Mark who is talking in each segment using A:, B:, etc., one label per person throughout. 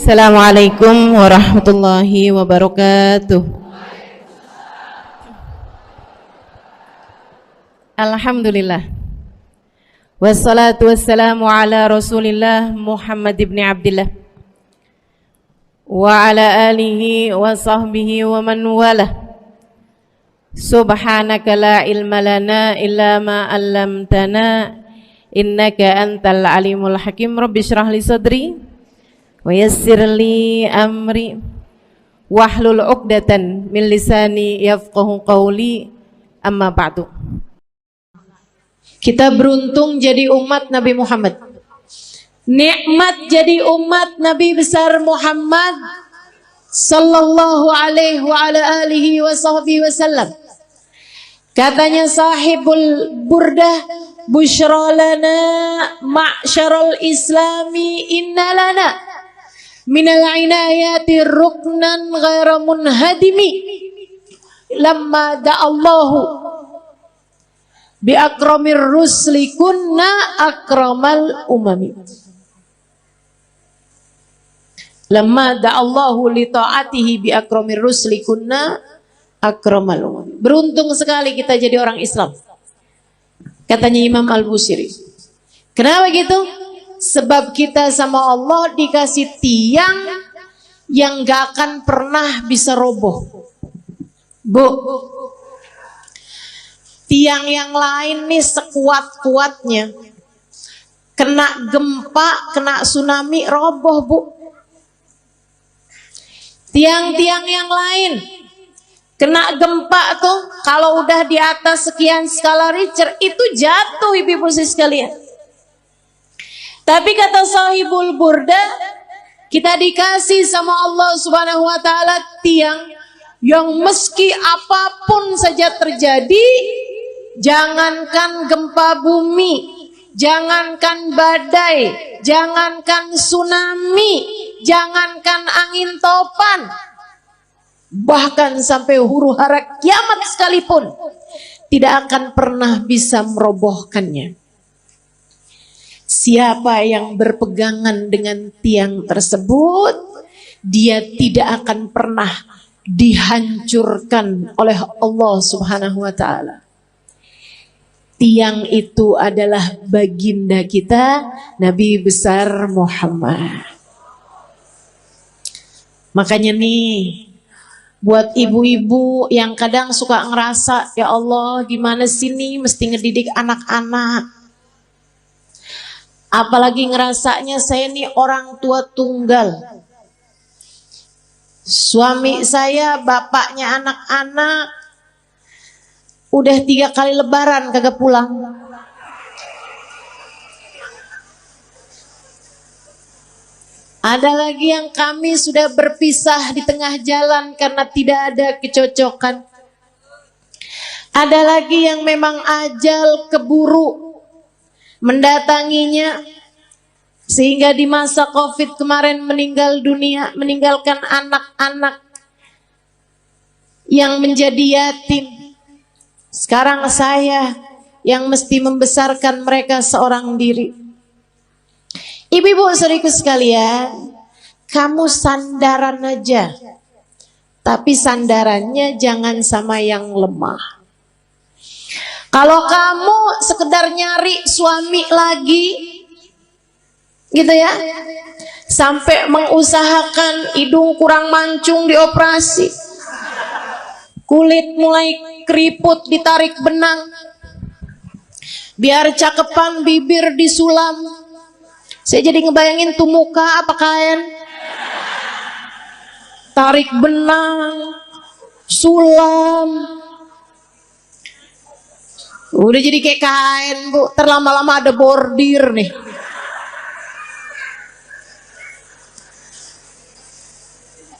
A: Assalamualaikum warahmatullahi wabarakatuh. Alhamdulillah. Wassalatu wassalamu ala Rasulillah Muhammad ibn Abdillah wa ala alihi wa sahbihi wa man walah. Subhanaka la ilma lana illa ma 'allamtana innaka antal alimul hakim. Rabbi shrah li sadri wa yassir li amri wahlul 'uqdatan min lisani yafqahu qawli. Amma ba'du. Kita beruntung jadi umat Nabi Muhammad. Nikmat jadi umat Nabi besar Muhammad sallallahu alaihi wa ala alihi wa sahbihi wasallam. Katanya sahibul burdah, busyra lana ma'syaral islami inna lana minal inayati ruknan ghaira munhadimi lamma da'allahu bi akramir rusli kunna akramal umami. Lamma da'allahu li ta'atihi bi akramir rusli kunna akramal umami. Beruntung sekali kita jadi orang Islam, katanya Imam Al-Busiri. Kenapa gitu? Sebab kita sama Allah dikasih tiang yang gak akan pernah bisa roboh. Bu, tiang yang lain nih sekuat-kuatnya, kena gempa, kena tsunami, roboh bu. Tiang-tiang yang lain kena gempa tuh, kalau udah di atas sekian skala Richter itu jatuh ibu-ibu sekalian. Tapi kata sahibul burda, kita dikasih sama Allah Subhanahu wa taala tiang yang meski apapun saja terjadi, jangankan gempa bumi, jangankan badai, jangankan tsunami, jangankan angin topan, bahkan sampai huru hara kiamat sekalipun tidak akan pernah bisa merobohkannya. Siapa yang berpegangan dengan tiang tersebut, dia tidak akan pernah dihancurkan oleh Allah Subhanahu wa taala. Tiang itu adalah baginda kita, Nabi besar Muhammad. Makanya nih, buat ibu-ibu yang kadang suka ngerasa, ya Allah gimana sih nih mesti ngedidik anak-anak. Apalagi ngerasanya saya nih orang tua tunggal. Suami saya bapaknya anak-anak, udah 3 kali lebaran kagak pulang. Ada lagi yang kami sudah berpisah di tengah jalan karena tidak ada kecocokan. Ada lagi yang memang ajal keburu mendatanginya, sehingga di masa Covid kemarin meninggal dunia, meninggalkan anak-anak yang menjadi yatim. Sekarang saya yang mesti membesarkan mereka seorang diri. Ibu-ibu saudaraku sekalian, kamu sandaran aja, tapi sandarannya jangan sama yang lemah. Kalau kamu sekedar nyari suami lagi, gitu ya, sampai mengusahakan hidung kurang mancung dioperasi, kulit mulai keriput ditarik benang, biar cakepan bibir disulam. Saya jadi ngebayangin tuh muka apa kain, tarik benang, sulam. Udah jadi kayak kain bu, terlama-lama ada bordir nih.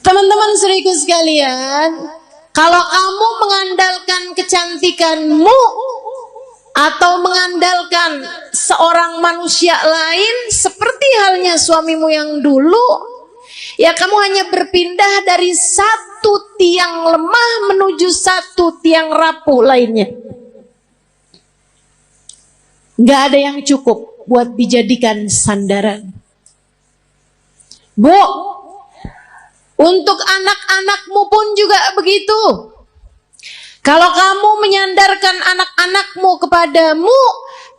A: Teman-teman saudaraku sekalian, kalau kamu mengandalkan kecantikanmu atau mengandalkan seorang manusia lain seperti halnya suamimu yang dulu, ya kamu hanya berpindah dari satu tiang lemah menuju satu tiang rapuh lainnya. Nggak ada yang cukup buat dijadikan sandaran. Bu, Untuk anak-anakmu pun juga begitu. Kalau kamu menyandarkan anak-anakmu kepadamu,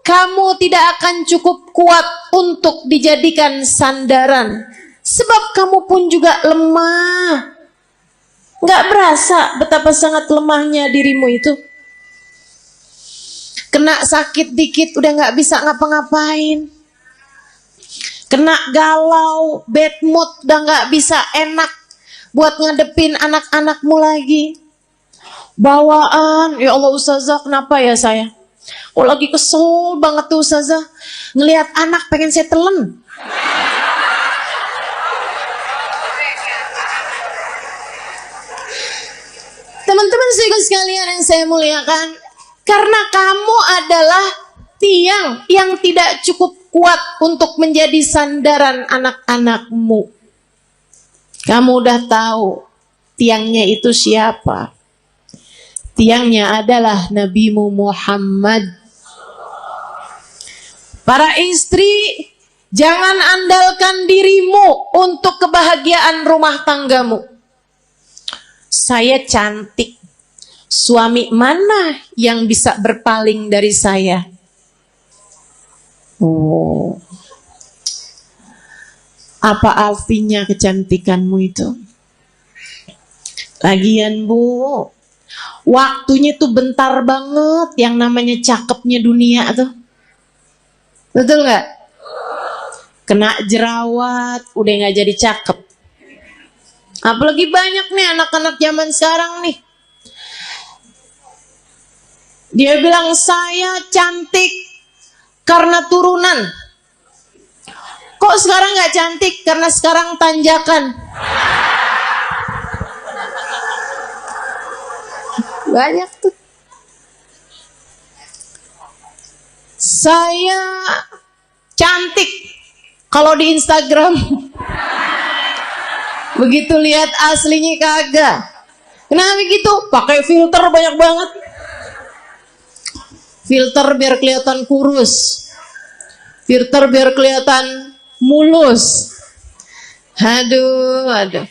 A: kamu tidak akan cukup kuat untuk dijadikan sandaran. Sebab kamu pun juga lemah. Nggak berasa betapa sangat lemahnya dirimu itu. Kena sakit dikit udah nggak bisa ngapa-ngapain. Kena galau, bad mood udah nggak bisa enak buat ngadepin anak-anakmu lagi. Bawaan, ya Allah Ustazah, kenapa ya saya? Oh lagi kesel banget tuh Ustazah. Ngelihat anak pengen saya telan. Teman-teman sekalian yang saya muliakan, karena kamu adalah tiang yang tidak cukup kuat untuk menjadi sandaran anak-anakmu. Kamu udah tahu tiangnya itu siapa? Tiangnya adalah Nabimu Muhammad. Para istri, jangan andalkan dirimu untuk kebahagiaan rumah tanggamu. Saya cantik, suami mana yang bisa berpaling dari saya? Oh, apa artinya kecantikanmu itu? Lagian Bu, waktunya tuh bentar banget yang namanya cakepnya dunia tuh. Betul nggak? Kena jerawat, udah nggak jadi cakep. Apalagi banyak nih anak-anak zaman sekarang nih. Dia bilang saya cantik karena turunan. Kok sekarang nggak cantik? Karena sekarang tanjakan. Banyak tuh. Saya cantik kalau di Instagram. Begitu lihat aslinya kagak. Kenapa gitu? Pakai filter banyak banget. Filter biar kelihatan kurus. Filter biar kelihatan mulus. Aduh.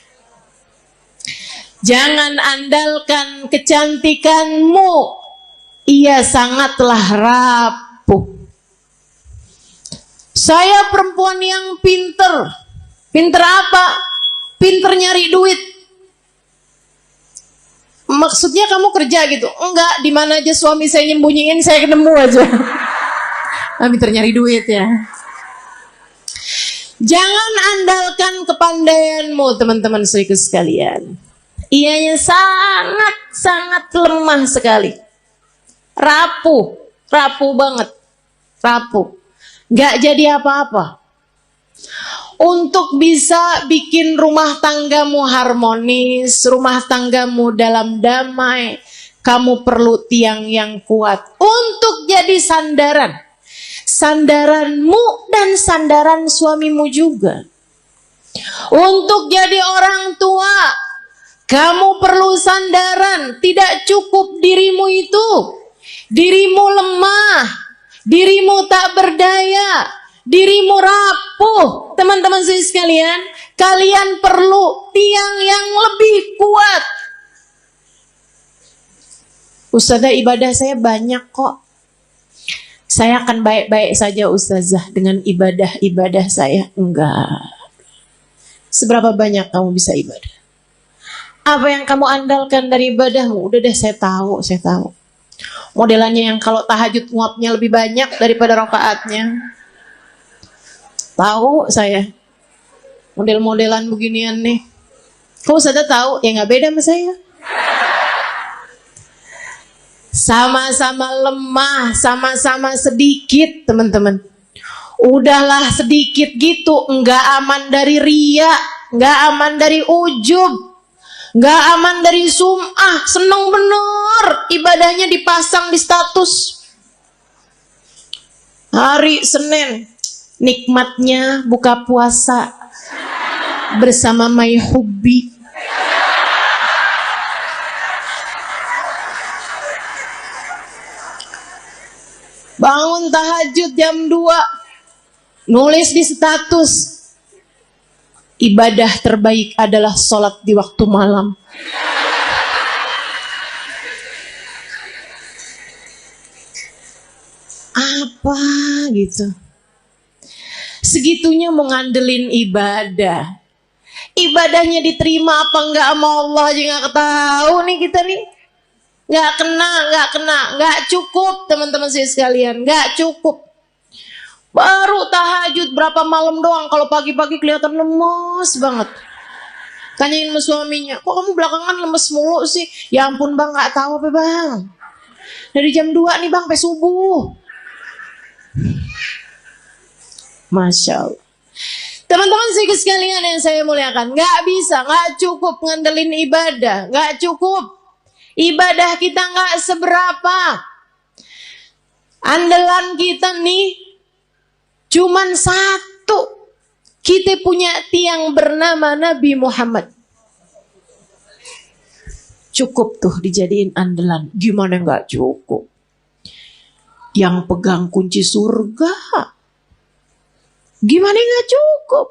A: Jangan andalkan kecantikanmu. Ia sangatlah rapuh. Saya perempuan yang pinter. Pinter apa? Pinter nyari duit. Maksudnya kamu kerja gitu? Enggak, di mana aja suami saya nyembunyiin, saya ketemu aja. Pinter nyari duit ya. Jangan andalkan kepandaianmu, teman-teman sekalian. Ianya sangat lemah sekali. Rapuh banget. Gak jadi apa-apa. Untuk bisa bikin rumah tanggamu harmonis, rumah tanggamu dalam damai, kamu perlu tiang yang kuat untuk jadi sandaran. Sandaranmu dan sandaran suamimu juga. Untuk jadi orang tua, kamu perlu sandaran. Tidak cukup dirimu itu. Dirimu lemah, dirimu tak berdaya, dirimu rapuh. Teman-teman sekalian, kalian perlu tiang yang lebih kuat. Ustazah, ibadah saya banyak kok. Saya akan baik-baik saja Ustazah dengan ibadah saya. Enggak. Seberapa banyak kamu bisa ibadah? Apa yang kamu andalkan dari ibadahmu? Udah deh, saya tahu. Modelannya yang kalau tahajud nguapnya lebih banyak daripada rakaatnya. Tahu saya. Model-modelan beginian nih. Kok Ustazah tahu? Ya nggak beda sama saya. Sama-sama lemah, sama-sama sedikit, teman-teman. Udahlah sedikit gitu, nggak aman dari riya, nggak aman dari ujub, nggak aman dari sum'ah. Seneng bener ibadahnya dipasang di status. Hari Senin, nikmatnya buka puasa bersama My Hubbi. Bangun tahajud jam 2, nulis di status, Ibadah terbaik adalah sholat di waktu malam. Apa gitu? Segitunya mau ngandelin ibadah. Ibadahnya diterima apa enggak sama Allah aja nggak tahu nih kita nih. Nggak kena, nggak cukup teman-teman saya sekalian, nggak cukup. Baru tahajud berapa malam doang, kalau pagi-pagi kelihatan lemes banget. Tanyain sama suaminya, kok kamu belakangan lemes mulu sih? Ya ampun bang, nggak tahu apa bang. Dari jam 2 nih bang, sampai subuh. Masya Allah. Teman-teman sekalian yang saya muliakan, nggak bisa, nggak cukup ngandelin ibadah, nggak cukup. Ibadah kita nggak seberapa. Andalan kita nih cuman satu. Kita punya tiang bernama Nabi Muhammad. Cukup tuh dijadiin andalan. Gimana nggak cukup? Yang pegang kunci surga. Gimana nggak cukup?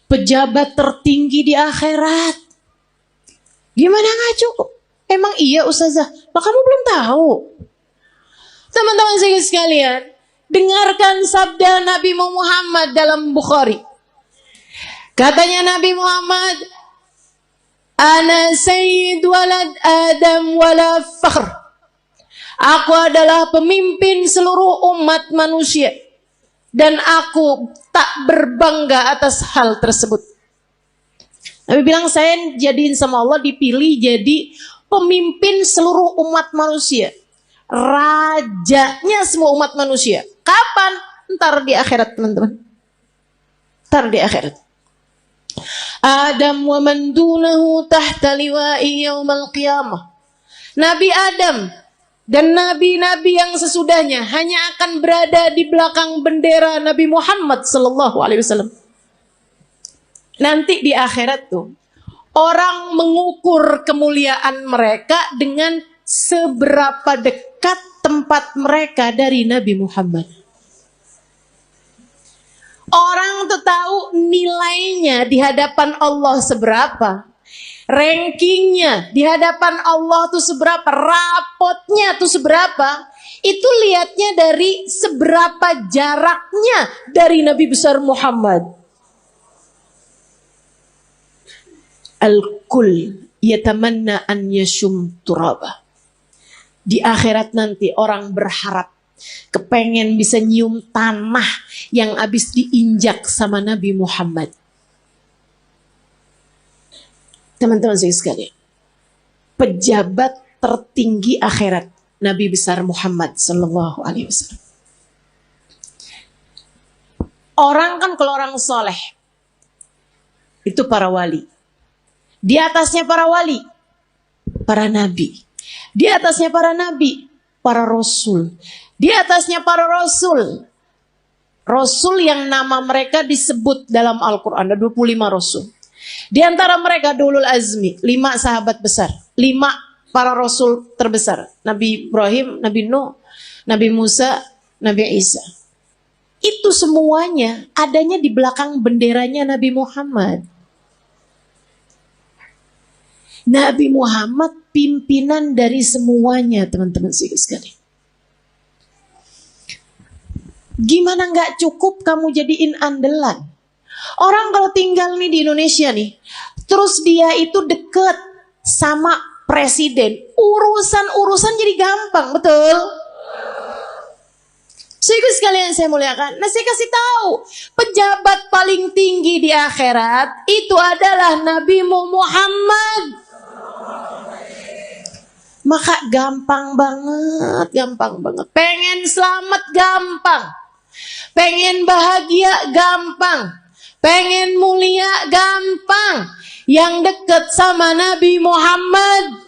A: Pejabat tertinggi di akhirat. Gimana nggak cukup? Emang iya Ustazah? Lah kamu belum tahu. Teman-teman sekalian, dengarkan sabda Nabi Muhammad dalam Bukhari. Katanya Nabi Muhammad, Ana sayyid walad Adam wala fakhr. Aku adalah pemimpin seluruh umat manusia. Dan aku tak berbangga atas hal tersebut. Nabi bilang saya jadiin sama Allah dipilih jadi pemimpin seluruh umat manusia. Rajanya semua umat manusia. Kapan? Ntar di akhirat teman-teman. Ntar di akhirat. Adam wa man dunahu tahta liwa'i yaumal qiyamah. Nabi Adam dan nabi-nabi yang sesudahnya hanya akan berada di belakang bendera Nabi Muhammad sallallahu alaihi wasallam. Nanti di akhirat tuh orang mengukur kemuliaan mereka dengan seberapa dekat tempat mereka dari Nabi Muhammad. Orang tuh tahu nilainya di hadapan Allah seberapa. Rankingnya di hadapan Allah tuh seberapa, rapotnya tuh seberapa, itu lihatnya dari seberapa jaraknya dari Nabi besar Muhammad. Al-kul yatamanna an yashum turaba. Di akhirat nanti orang berharap, kepengen bisa nyium tanah yang habis diinjak sama Nabi Muhammad. Teman-teman saya sekalian, pejabat tertinggi akhirat Nabi besar Muhammad sallallahu alaihi wasallam. Orang kan kalau orang soleh itu para wali. Di atasnya para wali, para nabi. Di atasnya para nabi, para rasul. Di atasnya para rasul. Rasul yang nama mereka disebut dalam Al-Quran. Ada 25 rasul. Di antara mereka ulul azmi, 5 sahabat besar, 5 para rasul terbesar. Nabi Ibrahim, Nabi Nuh, Nabi Musa, Nabi Isa. Itu semuanya adanya di belakang benderanya Nabi Muhammad. Nabi Muhammad pimpinan dari semuanya, teman-teman sekalian. Gimana nggak cukup kamu jadiin andalan? Orang kalau tinggal nih di Indonesia nih, terus dia itu deket sama presiden, urusan-urusan jadi gampang, betul? Saudara sekalian saya muliakan, nah saya kasih tahu, pejabat paling tinggi di akhirat itu adalah Nabi Muhammad. Maka gampang banget. Pengen selamat gampang, pengen bahagia gampang. Pengen mulia gampang. Yang dekat sama Nabi Muhammad.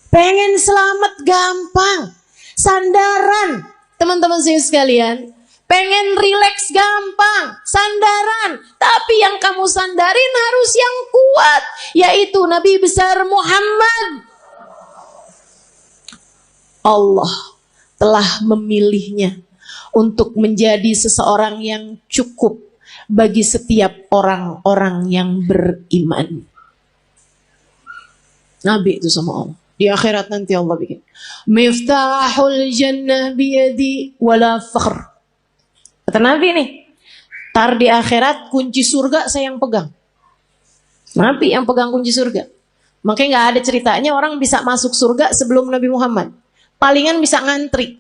A: Pengen selamat gampang. Sandaran. Teman-teman saya sekalian. Pengen rileks gampang. Sandaran. Tapi yang kamu sandarin harus yang kuat. Yaitu Nabi besar Muhammad. Allah telah memilihnya untuk menjadi seseorang yang cukup bagi setiap orang-orang yang beriman. Nabi itu sama Allah. Di akhirat nanti Allah bikin. Miftahul jannah biyadi wala fakhr. Kata Nabi nih, tar di akhirat kunci surga saya yang pegang. Nabi yang pegang kunci surga. Makanya gak ada ceritanya orang bisa masuk surga sebelum Nabi Muhammad. Palingan bisa ngantri.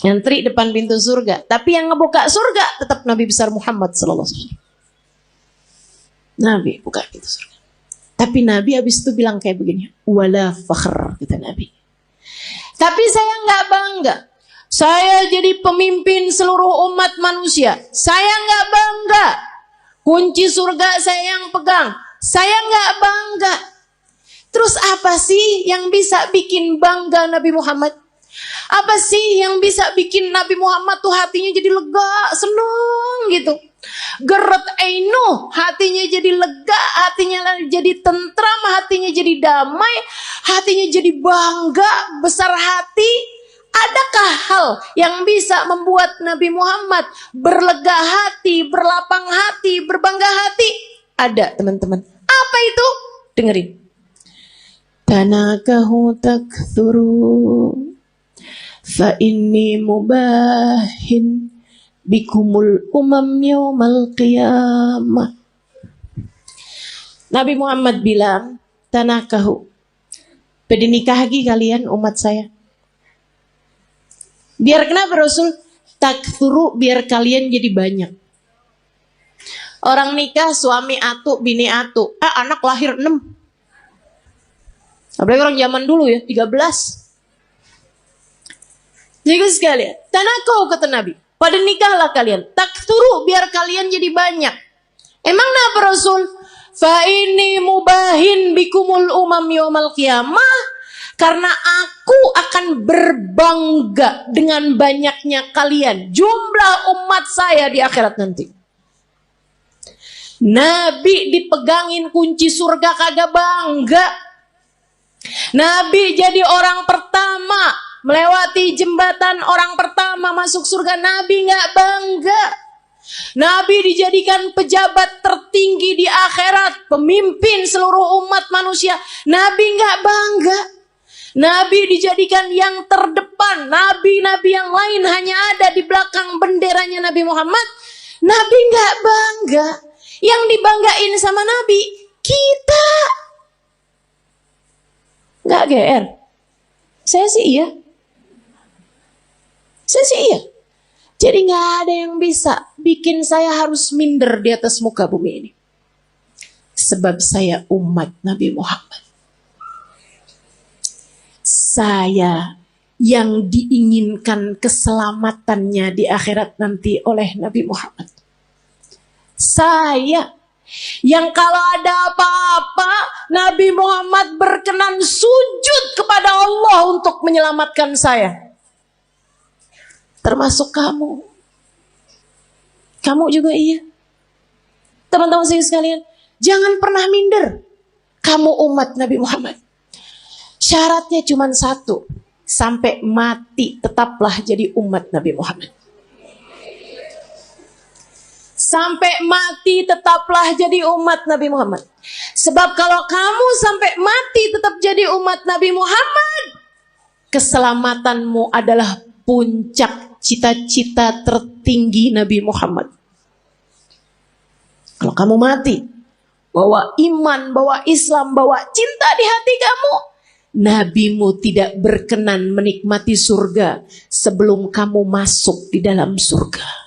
A: Ngantri depan pintu surga. Tapi yang ngebuka surga tetap Nabi besar Muhammad SAW. Nabi buka pintu surga. Tapi Nabi habis itu bilang kayak begini. Wala fakhr, kata Nabi. Tapi saya nggak bangga. Saya jadi pemimpin seluruh umat manusia. Saya nggak bangga. Kunci surga saya yang pegang. Saya nggak bangga. Terus apa sih yang bisa bikin bangga Nabi Muhammad? Apa sih yang bisa bikin Nabi Muhammad tuh hatinya jadi lega, seneng gitu. Geret ainu, hatinya jadi lega, hatinya jadi tentram, hatinya jadi damai, hatinya jadi bangga, besar hati. Adakah hal yang bisa membuat Nabi Muhammad berlega hati, berlapang hati, berbangga hati? Ada, teman-teman. Apa itu? Dengerin. Tanakahu takthuru fa inni mubahin bikumul umam yaumal qiyamah. Nabi Muhammad bilang, tanakahu, pada nikah lagi kalian umat saya. Biar kenapa Rasul? Takthuru, biar kalian jadi banyak. Orang nikah suami atu, bini atu, anak lahir 6. Apalagi orang zaman dulu ya, 13. Jadi sekalian, tanakau kata Nabi, pada nikahlah kalian, takthuru, biar kalian jadi banyak. Emang kenapa Rasul? Fa ini mubahin bikumul umam yaumal qiyamah, karena aku akan berbangga dengan banyaknya kalian, jumlah umat saya di akhirat nanti. Nabi dipegangin kunci surga kagak bangga. Nabi jadi orang pertama melewati jembatan, orang pertama masuk surga, Nabi nggak bangga. Nabi dijadikan pejabat tertinggi di akhirat, pemimpin seluruh umat manusia, Nabi nggak bangga. Nabi dijadikan yang terdepan, nabi-nabi yang lain hanya ada di belakang benderanya Nabi Muhammad, Nabi nggak bangga. Yang dibanggain sama Nabi kita. Nggak GR. Saya sih iya. Jadi nggak ada yang bisa bikin saya harus minder di atas muka bumi ini. Sebab saya umat Nabi Muhammad. Saya yang diinginkan keselamatannya di akhirat nanti oleh Nabi Muhammad. Saya yang kalau ada apa-apa Nabi Muhammad berkenan sujud kepada Allah untuk menyelamatkan saya. Termasuk kamu. Kamu juga iya. Teman-teman saya sekalian, jangan pernah minder. Kamu umat Nabi Muhammad. Syaratnya cuma satu. Sampai mati tetaplah jadi umat Nabi Muhammad. Sampai mati tetaplah jadi umat Nabi Muhammad. Sebab kalau kamu sampai mati tetap jadi umat Nabi Muhammad, keselamatanmu adalah puncak cita-cita tertinggi Nabi Muhammad. Kalau kamu mati, bawa iman, bawa Islam, bawa cinta di hati kamu, Nabimu tidak berkenan menikmati surga sebelum kamu masuk di dalam surga.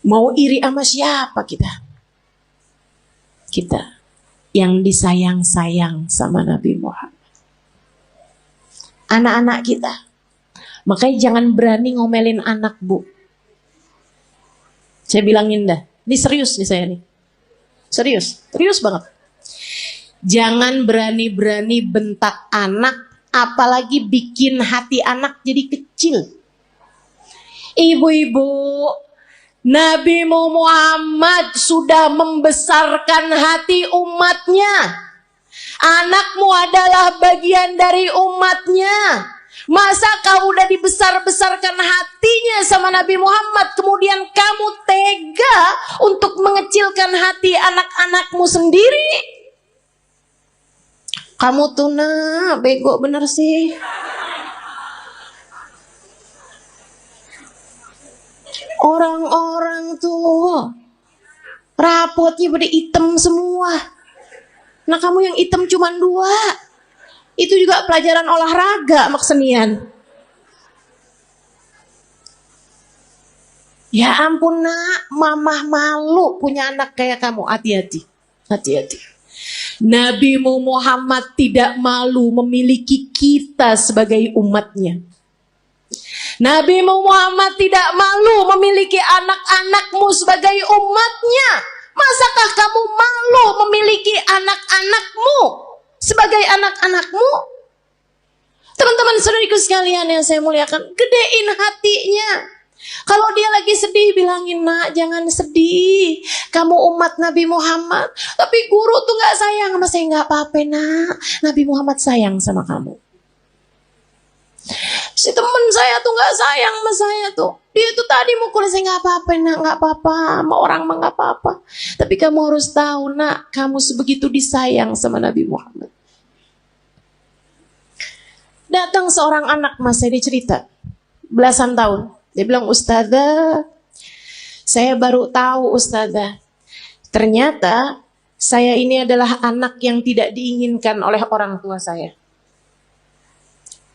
A: Mau iri sama siapa kita? Kita yang disayang-sayang sama Nabi Muhammad. Anak-anak kita. Makanya jangan berani ngomelin anak, Bu. Saya bilangin dah. Ini serius nih saya nih. Serius banget. Jangan berani-berani bentak anak, apalagi bikin hati anak jadi kecil. Ibu-ibu, Nabi Muhammad sudah membesarkan hati umatnya. Anakmu adalah bagian dari umatnya. Masa kamu udah dibesar-besarkan hatinya sama Nabi Muhammad, kemudian kamu tega untuk mengecilkan hati anak-anakmu sendiri? Kamu tuh bego bener sih. Orang-orang tuh rapotnya pada hitam semua. Nah kamu yang hitam cuma 2. Itu juga pelajaran olahraga maksenian. Ya ampun nak, mamah malu punya anak kayak kamu. Hati-hati, hati-hati. Nabi Muhammad tidak malu memiliki kita sebagai umatnya. Nabi Muhammad tidak malu memiliki anak-anakmu sebagai umatnya. Masakah kamu malu memiliki anak-anakmu sebagai anak-anakmu? Teman-teman saudariku sekalian yang saya muliakan, gedein hatinya. Kalau dia lagi sedih, bilangin, nak jangan sedih, kamu umat Nabi Muhammad. Tapi guru tuh gak sayang sama saya. Gak apa-apa nak, Nabi Muhammad sayang sama kamu. Si temen saya tuh gak sayang sama saya tuh. Dia tuh tadi mukul saya. Gak apa-apa nak, gak apa-apa, sama orang mah gak apa-apa. Tapi kamu harus tahu nak, kamu sebegitu disayang sama Nabi Muhammad. Datang seorang anak mas, saya cerita, belasan tahun. Dia bilang, Ustazah, saya baru tahu Ustazah, ternyata saya ini adalah anak yang tidak diinginkan oleh orang tua saya.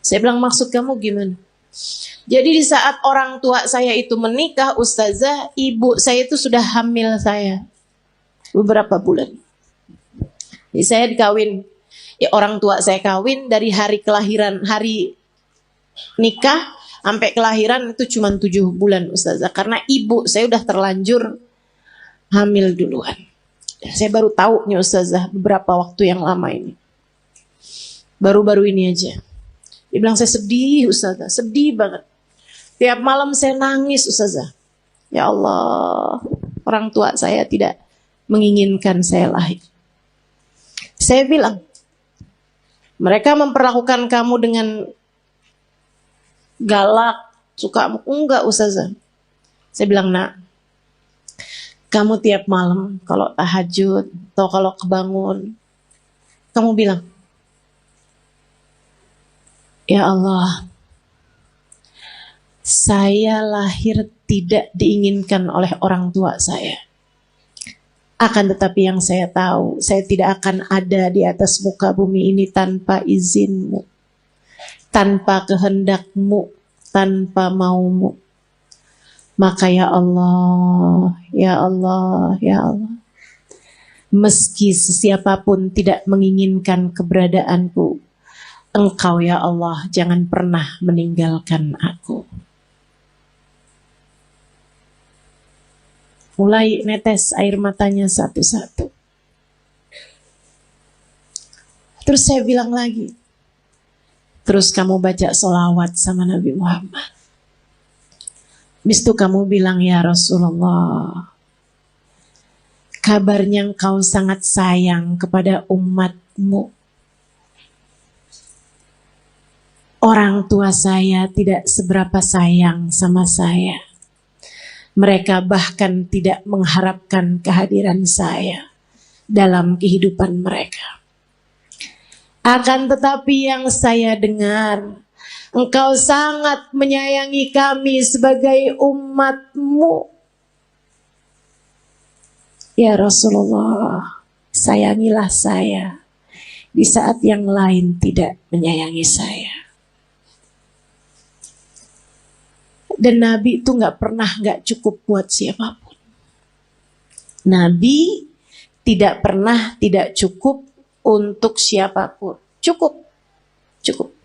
A: Saya bilang, maksud kamu gimana? Jadi di saat orang tua saya itu menikah, Ustazah, ibu saya itu sudah hamil saya beberapa bulan. Jadi saya dikawin. Ya, orang tua saya kawin dari hari kelahiran, hari nikah sampai kelahiran itu cuma 7 bulan Ustazah. Karena ibu saya udah terlanjur hamil duluan. Saya baru tahu nih Ustazah beberapa waktu yang lama ini. Baru-baru ini aja. Dia bilang, saya sedih Ustazah, sedih banget. Tiap malam saya nangis Ustazah. Ya Allah, orang tua saya tidak menginginkan saya lahir. Saya bilang, mereka memperlakukan kamu dengan galak, suka enggak Ustazah? Saya bilang, nak, kamu tiap malam kalau tahajud atau kalau kebangun, kamu bilang, ya Allah, saya lahir tidak diinginkan oleh orang tua saya. Akan tetapi yang saya tahu, saya tidak akan ada di atas muka bumi ini tanpa izinmu, tanpa kehendakmu, tanpa maumu. Maka ya Allah, ya Allah, ya Allah, meski sesiapapun tidak menginginkan keberadaanku, Engkau ya Allah jangan pernah meninggalkan aku. Mulai netes air matanya satu-satu. Terus saya bilang lagi, terus kamu baca sholawat sama Nabi Muhammad. Habis itu kamu bilang, ya Rasulullah, kabarnya engkau sangat sayang kepada umatmu. Orang tua saya tidak seberapa sayang sama saya. Mereka bahkan tidak mengharapkan kehadiran saya dalam kehidupan mereka. Akan tetapi yang saya dengar, engkau sangat menyayangi kami sebagai umatmu. Ya Rasulullah, sayangilah saya di saat yang lain tidak menyayangi saya. Dan Nabi itu gak pernah gak cukup buat siapapun. Nabi tidak pernah tidak cukup untuk siapapun. Cukup. Cukup.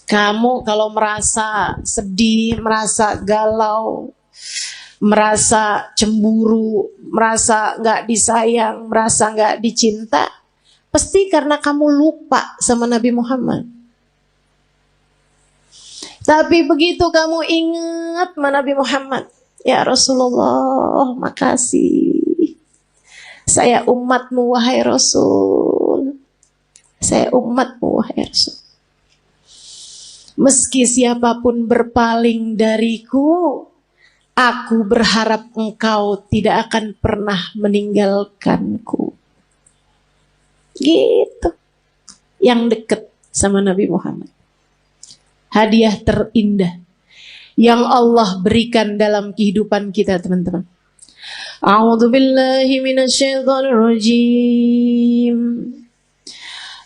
A: Kamu kalau merasa sedih, merasa galau, merasa cemburu, merasa gak disayang, merasa gak dicinta, pasti karena kamu lupa sama Nabi Muhammad. Tapi begitu kamu ingat sama Nabi Muhammad, ya Rasulullah, makasih. Saya umatmu wahai Rasul. Saya umatmu wahai Rasul. Meski siapapun berpaling dariku, aku berharap engkau tidak akan pernah meninggalkanku. Gitu. Yang dekat sama Nabi Muhammad. Hadiah terindah yang Allah berikan dalam kehidupan kita, teman-teman. A'udzu billahi minasyaitonir rajim.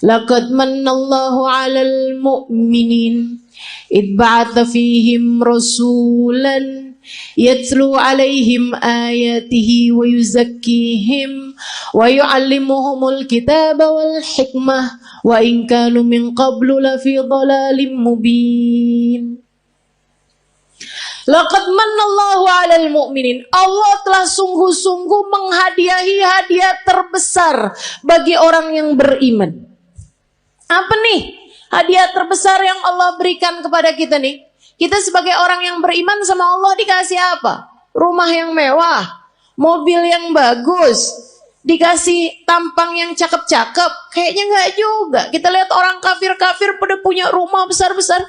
A: Laqad manallahu 'alal mu'minin id ba'atha fihim rasulan yatlu 'alaihim ayatihi wa yuzakkihim wa yu'allimuhumul kitaba wal hikmah wa in kanu min qablu lafi dhalalin mubin. Laqad manallahu 'alal mu'minin. Allah telah sungguh-sungguh menghadiahi hadiah terbesar bagi orang yang beriman. Apa nih hadiah terbesar yang Allah berikan kepada kita nih? Kita sebagai orang yang beriman sama Allah dikasih apa? Rumah yang mewah, mobil yang bagus, dikasih tampang yang cakep-cakep. Kayaknya enggak juga. Kita lihat orang kafir-kafir pada punya rumah besar-besar.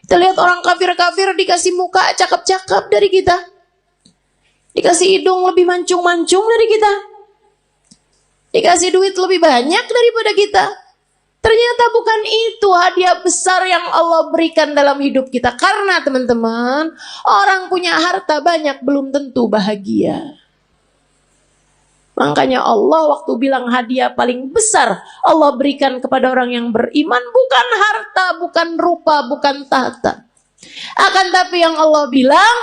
A: Kita lihat orang kafir-kafir dikasih muka cakep-cakep dari kita. Dikasih hidung lebih mancung-mancung dari kita. Dikasih duit lebih banyak daripada kita. Ternyata bukan itu hadiah besar yang Allah berikan dalam hidup kita. Karena teman-teman, orang punya harta banyak belum tentu bahagia. Makanya Allah waktu bilang hadiah paling besar Allah berikan kepada orang yang beriman bukan harta, bukan rupa, bukan tahta. Akan tapi yang Allah bilang,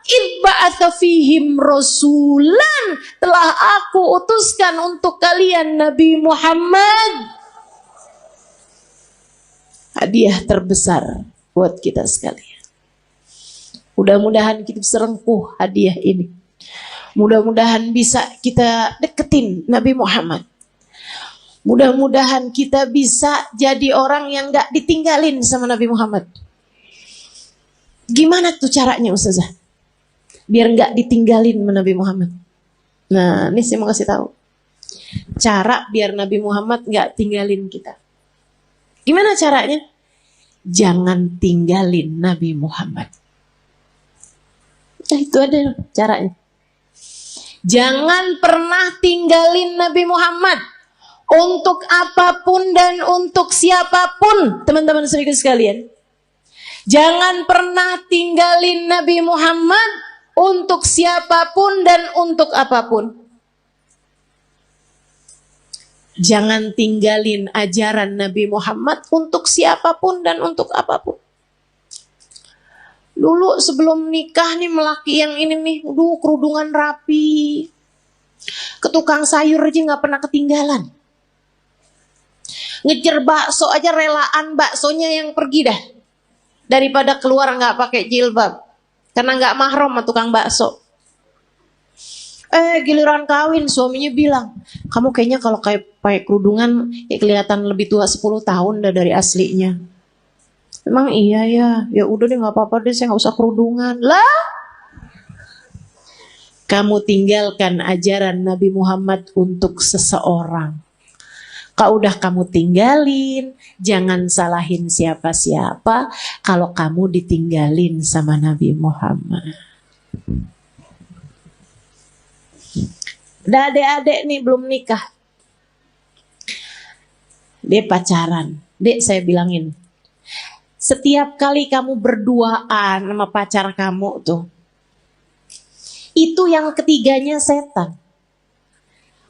A: Ibba'atha fihim rasulan, telah aku utuskan untuk kalian Nabi Muhammad. Hadiah terbesar buat kita sekalian. Mudah-mudahan kita bisa rengkuh hadiah ini. Mudah-mudahan bisa kita deketin Nabi Muhammad. Mudah-mudahan kita bisa jadi orang yang gak ditinggalin sama Nabi Muhammad. Gimana tuh caranya Ustazah? Biar gak ditinggalin sama Nabi Muhammad. Nah, ini saya mau kasih tahu. Cara biar Nabi Muhammad gak tinggalin kita. Gimana caranya? Jangan tinggalin Nabi Muhammad. Nah, itu ada caranya. Jangan pernah tinggalin Nabi Muhammad. Untuk apapun dan untuk siapapun, teman-teman saudara sekalian. Jangan pernah tinggalin Nabi Muhammad untuk siapapun dan untuk apapun. Jangan tinggalin ajaran Nabi Muhammad untuk siapapun dan untuk apapun. Dulu sebelum nikah nih melaki yang ini nih, kerudungan rapi. Ke tukang sayur aja gak pernah ketinggalan. Ngejar bakso aja relaan baksonya yang pergi dah. Daripada keluar gak pakai jilbab. Karena gak mahram sama tukang bakso. Giliran kawin suaminya bilang, kamu kayaknya kalau kayak pakai kerudungan ya kelihatan lebih tua 10 tahun dah dari aslinya. Emang iya ya udah deh nggak apa-apa deh saya nggak usah kerudungan lah. Kamu tinggalkan ajaran Nabi Muhammad untuk seseorang. Kalau udah kamu tinggalin, jangan salahin siapa-siapa kalau kamu ditinggalin sama Nabi Muhammad. Udah adik-adik nih belum nikah. Dia pacaran. Dek saya bilangin. Setiap kali kamu berduaan sama pacar kamu tuh. Itu yang ketiganya setan.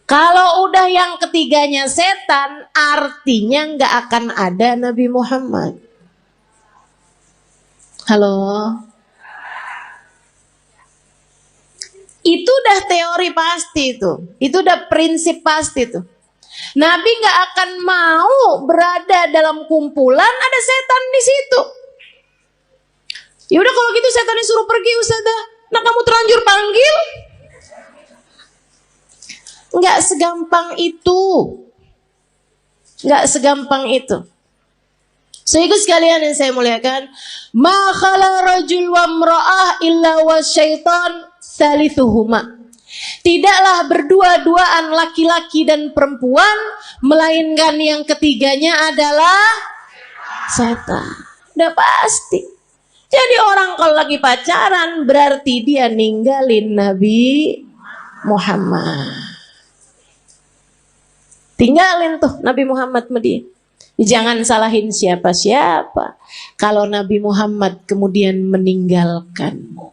A: Kalau udah yang ketiganya setan, artinya gak akan ada Nabi Muhammad. Halo? Itu udah teori pasti tuh. Itu udah prinsip pasti tuh. Nabi gak akan mau berada dalam kumpulan ada setan di situ. Ya udah kalau gitu setan disuruh pergi Ustazah. Nah kamu terlanjur panggil. Gak segampang itu. Gak segampang itu. Sehingga sekalian yang saya muliakan, ma khala rajul wa imra'ah illa wasyaitan salithuhuma. Tidaklah berdua-duaan laki-laki dan perempuan, melainkan yang ketiganya adalah setan. Udah pasti. Jadi orang kalau lagi pacaran berarti dia ninggalin Nabi Muhammad. Tinggalin tuh Nabi Muhammad sama dia. Jangan salahin siapa-siapa kalau Nabi Muhammad kemudian meninggalkanmu.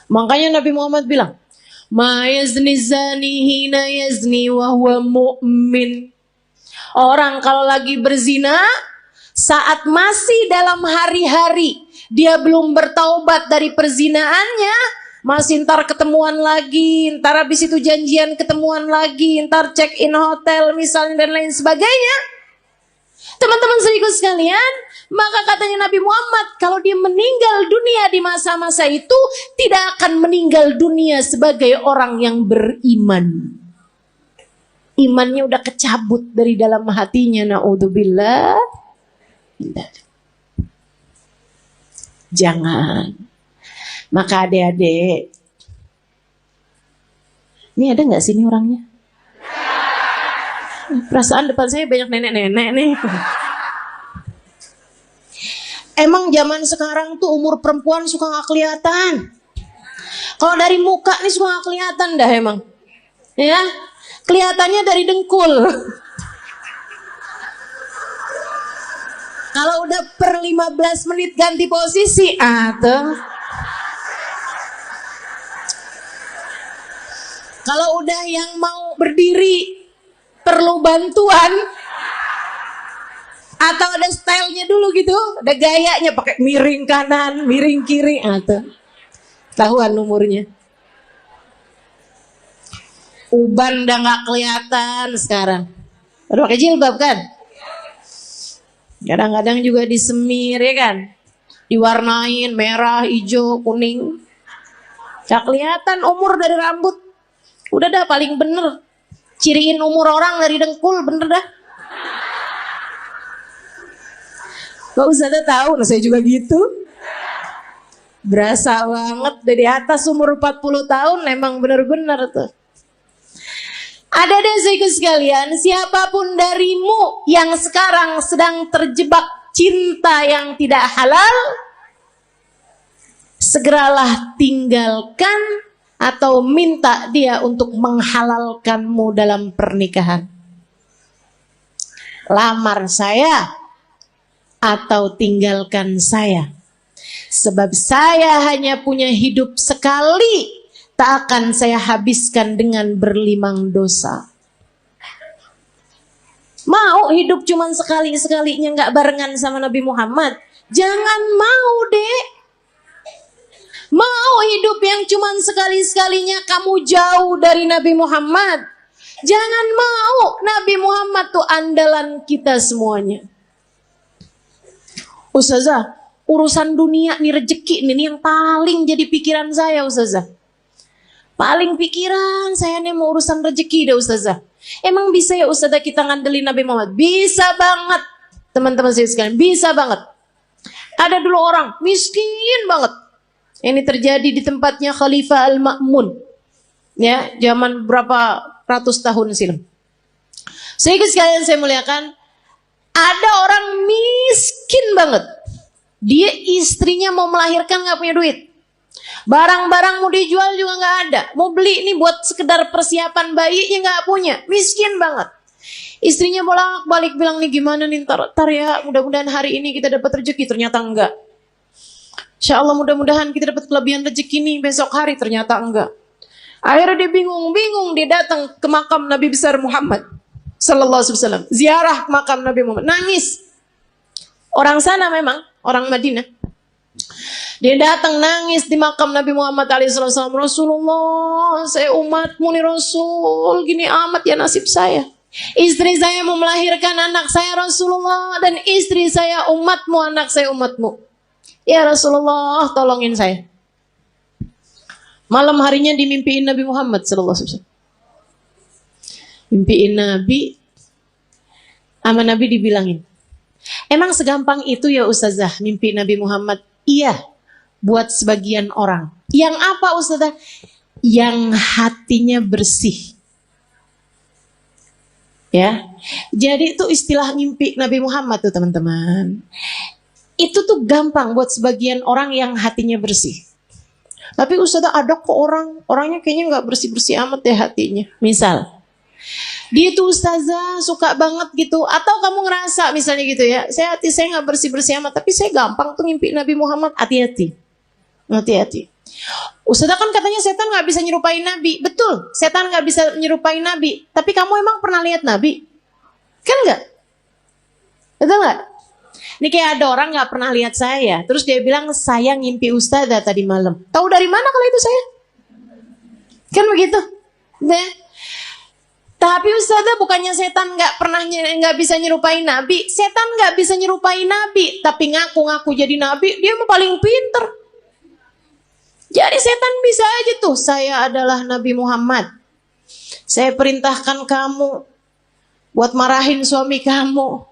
A: Makanya Nabi Muhammad bilang, "Ma yazni zani hina yazni wa huwa mu'min." Orang kalau lagi berzina saat masih dalam hari-hari dia belum bertaubat dari perzinaannya, masih ntar ketemuan lagi, ntar habis itu janjian ketemuan lagi, ntar check in hotel misalnya dan lain sebagainya. Teman-teman seriku sekalian, maka katanya Nabi Muhammad kalau dia meninggal dunia di masa-masa itu tidak akan meninggal dunia sebagai orang yang beriman. Imannya udah kecabut dari dalam hatinya, naudzubillah. Jangan. Maka adik-adik, ini ada nggak sini orangnya? Perasaan depan saya banyak nenek-nenek nih. Emang zaman sekarang tuh umur perempuan suka nggak kelihatan. Kalau dari muka nih suka nggak kelihatan dah emang. Ya, kelihatannya dari dengkul. Kalau udah per 15 menit ganti posisi, tuh. Kalau udah yang mau berdiri perlu bantuan atau ada stylenya dulu gitu, ada gayanya pakai miring kanan, miring kiri, tuh. Tahuan umurnya. Uban udah nggak kelihatan sekarang. Udah pakai jilbab kan? Kadang-kadang juga disemir ya kan, diwarnain merah, hijau, kuning. Gak kelihatan umur dari rambut. Udah dah paling bener. Ciriin umur orang dari dengkul, bener dah. Gak usah tahu, nah saya juga gitu. Berasa banget dari atas umur 40 tahun emang bener-bener tuh. Ada deh sekalian, siapapun darimu yang sekarang sedang terjebak cinta yang tidak halal, segeralah tinggalkan atau minta dia untuk menghalalkanmu dalam pernikahan. Lamar saya atau tinggalkan saya. Sebab saya hanya punya hidup sekali, tak akan saya habiskan dengan berlimang dosa. Mau hidup cuman sekali-sekalinya gak barengan sama Nabi Muhammad? Jangan mau dek. Mau hidup yang cuman sekali-sekalinya kamu jauh dari Nabi Muhammad? Jangan mau. Nabi Muhammad tuh andalan kita semuanya. Ustazah, urusan dunia nih, rezeki nih yang paling jadi pikiran saya Ustazah. Paling pikiran saya nih mau urusan rezeki deh Ustazah. Emang bisa ya Ustazah kita ngandelin Nabi Muhammad? Bisa banget. Teman-teman saya sekalian, bisa banget. Ada dulu orang miskin banget. Ini terjadi di tempatnya Khalifah Al-Ma'mun. Ya, zaman berapa ratus tahun silam. Sehingga sekalian saya muliakan, ada orang miskin banget. Dia istrinya mau melahirkan gak punya duit. Barang-barang mau dijual juga gak ada. Mau beli nih buat sekedar persiapan bayinya gak punya. Miskin banget. Istrinya bolak-balik bilang nih gimana nih ntar ya, mudah-mudahan hari ini kita dapat rezeki. Ternyata enggak. Insya Allah mudah-mudahan kita dapat kelebihan rezeki nih besok hari. Ternyata enggak. Akhirnya dia bingung. Dia datang ke makam Nabi besar Muhammad Sallallahu Alaihi Wasallam. Ziarah makam Nabi Muhammad. Nangis. Orang sana memang. Orang Madinah. Dia datang nangis di makam Nabi Muhammad SAW. Rasulullah, saya umatmu nih Rasul. Gini amat ya nasib saya. Istri saya mau melahirkan anak saya Rasulullah. Dan istri saya umatmu, anak saya umatmu. Ya Rasulullah, tolongin saya. Malam harinya dimimpiin Nabi Muhammad SAW. Mimpiin Nabi. Sama Nabi dibilangin, emang segampang itu ya Ustazah mimpi Nabi Muhammad? Iya, buat sebagian orang. Yang apa Ustazah? Yang hatinya bersih. Ya, jadi itu istilah ngimpi Nabi Muhammad tuh teman-teman. Itu tuh gampang buat sebagian orang yang hatinya bersih. Tapi Ustazah ada kok orangnya kayaknya nggak bersih-bersih amat ya hatinya. Misal, dia tuh Ustazah suka banget gitu. Atau kamu ngerasa misalnya gitu ya, hati saya nggak bersih-bersih amat, tapi saya gampang tuh ngimpi Nabi Muhammad. Hati-hati. Hati-hati. Ustazah kan katanya setan nggak bisa nyerupai Nabi. Betul, setan nggak bisa nyerupai Nabi. Tapi kamu emang pernah lihat Nabi? Kan nggak? Betul nggak? Ini kayak ada orang nggak pernah lihat saya, terus dia bilang saya ngimpi Ustazah tadi malam. Tahu dari mana kalau itu saya? Kan begitu? Nah, tapi Ustazah bukannya setan nggak bisa nyerupai Nabi. Setan nggak bisa nyerupai Nabi, tapi ngaku-ngaku jadi Nabi, dia mah paling pinter. Jadi setan bisa aja tuh, saya adalah Nabi Muhammad. Saya perintahkan kamu buat marahin suami kamu,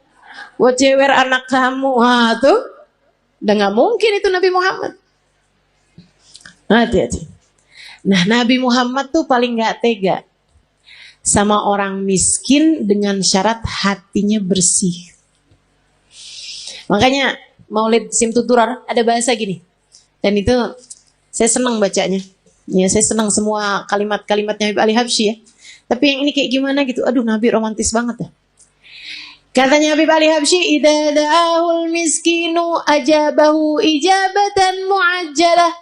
A: buat jewer anak kamu. Wah tuh, udah gak mungkin itu Nabi Muhammad. Hati-hati. Nah, Nabi Muhammad tuh paling gak tega sama orang miskin dengan syarat hatinya bersih. Makanya Maulid Simtuturar ada bahasa gini. Dan itu saya senang bacanya. Ya, saya senang semua kalimat-kalimatnya Habib Ali Habsyi ya. Tapi yang ini kayak gimana gitu. Aduh, Nabi romantis banget ya. Katanya Habib Ali Habsyi, "Idza da'ahul miskinu ajabahu ijabatan muajjalah."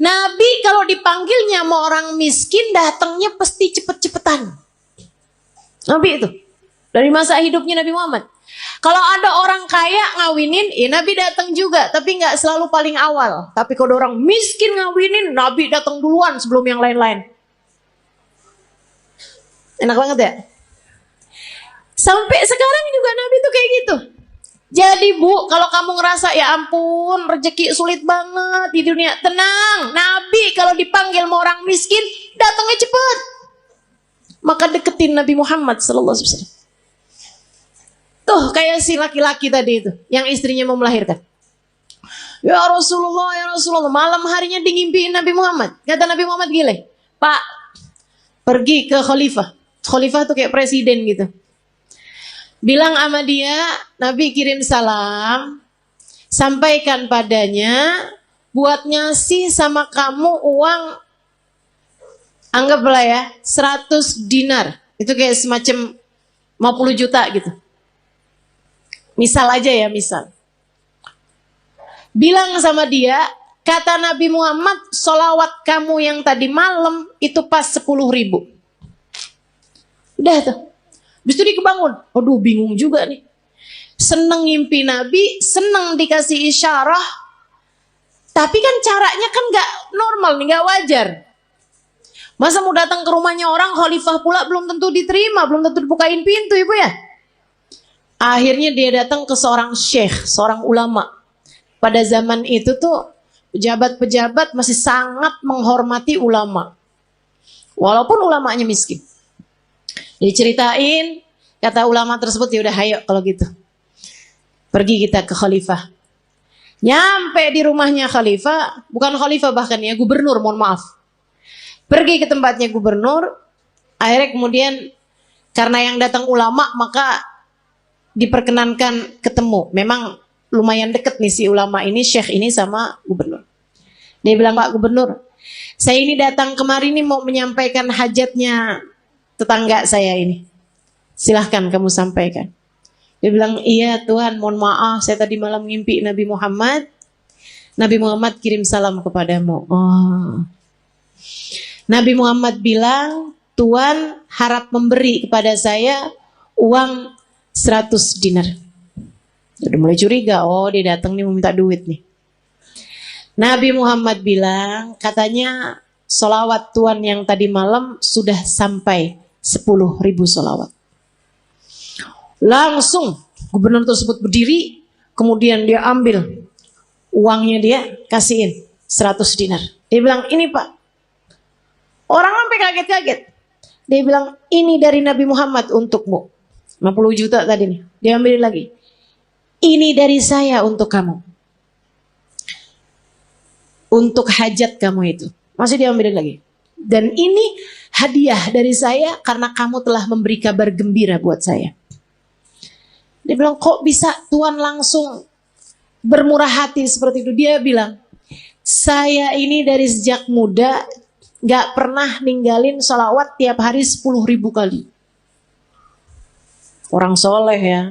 A: Nabi kalau dipanggilnya sama orang miskin datangnya pasti cepet-cepetan. Nabi itu. Dari masa hidupnya Nabi Muhammad. Kalau ada orang kaya ngawinin, Nabi datang juga, tapi nggak selalu paling awal. Tapi kalau ada orang miskin ngawinin, Nabi datang duluan sebelum yang lain-lain. Enak banget ya? Sampai sekarang juga Nabi tuh kayak gitu. Jadi Bu, kalau kamu ngerasa ya ampun rezeki sulit banget di dunia, tenang. Nabi kalau dipanggil sama orang miskin, datangnya cepet. Maka deketin Nabi Muhammad SAW. Tuh kayak si laki-laki tadi itu, yang istrinya mau melahirkan. Ya Rasulullah, malam harinya ngimpiin Nabi Muhammad. Kata Nabi Muhammad gile, Pak, pergi ke khalifah. Khalifah tuh kayak presiden gitu. Bilang sama dia, Nabi kirim salam, sampaikan padanya, buat ngasih sama kamu uang, anggaplah ya, 100 dinar. Itu kayak semacam 50 juta gitu. Misal aja ya, misal. Bilang sama dia, kata Nabi Muhammad, sholawat kamu yang tadi malam itu pas 10.000. Udah tuh. Habis itu dia kebangun. Aduh, bingung juga nih. Seneng ngimpi Nabi, seneng dikasih isyarah. Tapi kan caranya kan gak normal nih, gak wajar. Masa mau datang ke rumahnya orang, khalifah pula belum tentu diterima, belum tentu dibukain pintu, Ibu ya. Akhirnya dia datang ke seorang syekh, seorang ulama. Pada zaman itu tuh pejabat-pejabat masih sangat menghormati ulama. Walaupun ulamanya miskin. Diceritain, kata ulama tersebut, ya udah ayo kalau gitu. Pergi kita ke khalifah. Nyampe di rumahnya khalifah, bukan khalifah bahkan ya, gubernur, mohon maaf. Pergi ke tempatnya gubernur, akhirnya kemudian karena yang datang ulama maka diperkenankan ketemu. Memang lumayan deket nih si ulama ini, syekh ini sama gubernur. Dia bilang, Pak Gubernur, saya ini datang kemari nih mau menyampaikan hajatnya tetangga saya ini. Silahkan kamu sampaikan. Dia bilang, iya Tuhan, mohon maaf, saya tadi malam ngimpi Nabi Muhammad. Nabi Muhammad kirim salam kepadamu. Oh. Nabi Muhammad bilang, Tuhan harap memberi kepada saya uang 100 dinar. Udah mulai curiga, oh dia datang nih mau minta duit nih. Nabi Muhammad bilang, katanya sholawat Tuhan yang tadi malam sudah sampai 10.000 sholawat. Langsung gubernur tersebut berdiri, kemudian dia ambil uangnya, dia kasihin 100 dinar. Dia bilang, ini Pak. Orang sampai kaget-kaget. Dia bilang, ini dari Nabi Muhammad untukmu. 50 juta tadi nih. Dia ambil lagi. Ini dari saya untuk kamu. Untuk hajat kamu itu. Masih dia ambil lagi. Dan ini hadiah dari saya karena kamu telah memberi kabar gembira buat saya. Dia bilang, kok bisa Tuhan langsung bermurah hati seperti itu? Dia bilang, saya ini dari sejak muda gak pernah ninggalin sholawat tiap hari 10.000 kali. Orang soleh ya.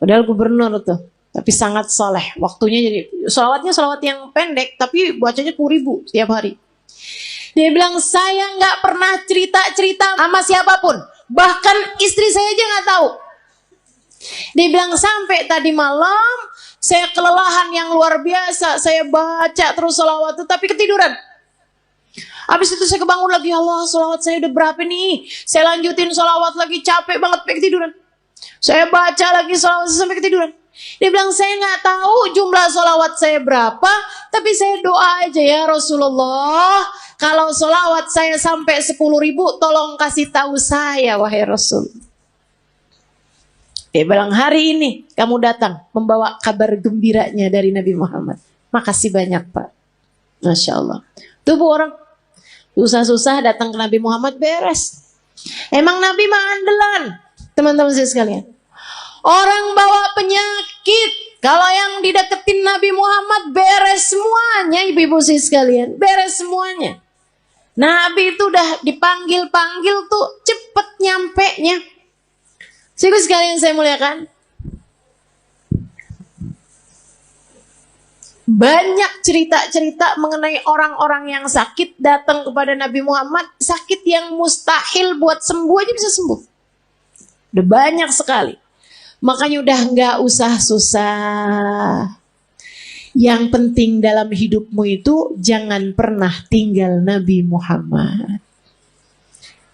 A: Padahal gubernur tuh. Tapi sangat soleh. Waktunya jadi sholawatnya sholawat yang pendek. Tapi bacanya 10.000 tiap hari. Dia bilang, saya gak pernah cerita-cerita sama siapapun. Bahkan istri saya aja gak tahu. Dia bilang, sampai tadi malam saya kelelahan yang luar biasa. Saya baca terus sholawat itu tapi ketiduran. Habis itu saya kebangun lagi, ya Allah, sholawat saya udah berapa nih? Saya lanjutin sholawat lagi, capek banget sampai ketiduran. Saya baca lagi sholawat sampai ketiduran. Dia bilang, saya nggak tahu jumlah sholawat saya berapa, tapi saya doa aja ya Rasulullah, kalau sholawat saya sampai 10.000, tolong kasih tahu saya, wahai Rasul. Dia bilang, hari ini kamu datang membawa kabar gembiranya dari Nabi Muhammad. Makasih banyak Pak. Masya Allah. Tuh bu, orang susah-susah datang ke Nabi Muhammad beres. Emang Nabi mah andalan, teman-teman saya sekalian. Orang bawa penyakit, kalau yang dideketin Nabi Muhammad beres semuanya, ibu-ibu saya sekalian, beres semuanya. Nabi itu udah dipanggil-panggil tuh cepet nyampe-nya. Ibu sekalian saya muliakan. Banyak cerita-cerita mengenai orang-orang yang sakit datang kepada Nabi Muhammad. Sakit yang mustahil buat sembuh aja bisa sembuh. Udah banyak sekali. Makanya udah gak usah susah. Yang penting dalam hidupmu itu jangan pernah tinggal Nabi Muhammad.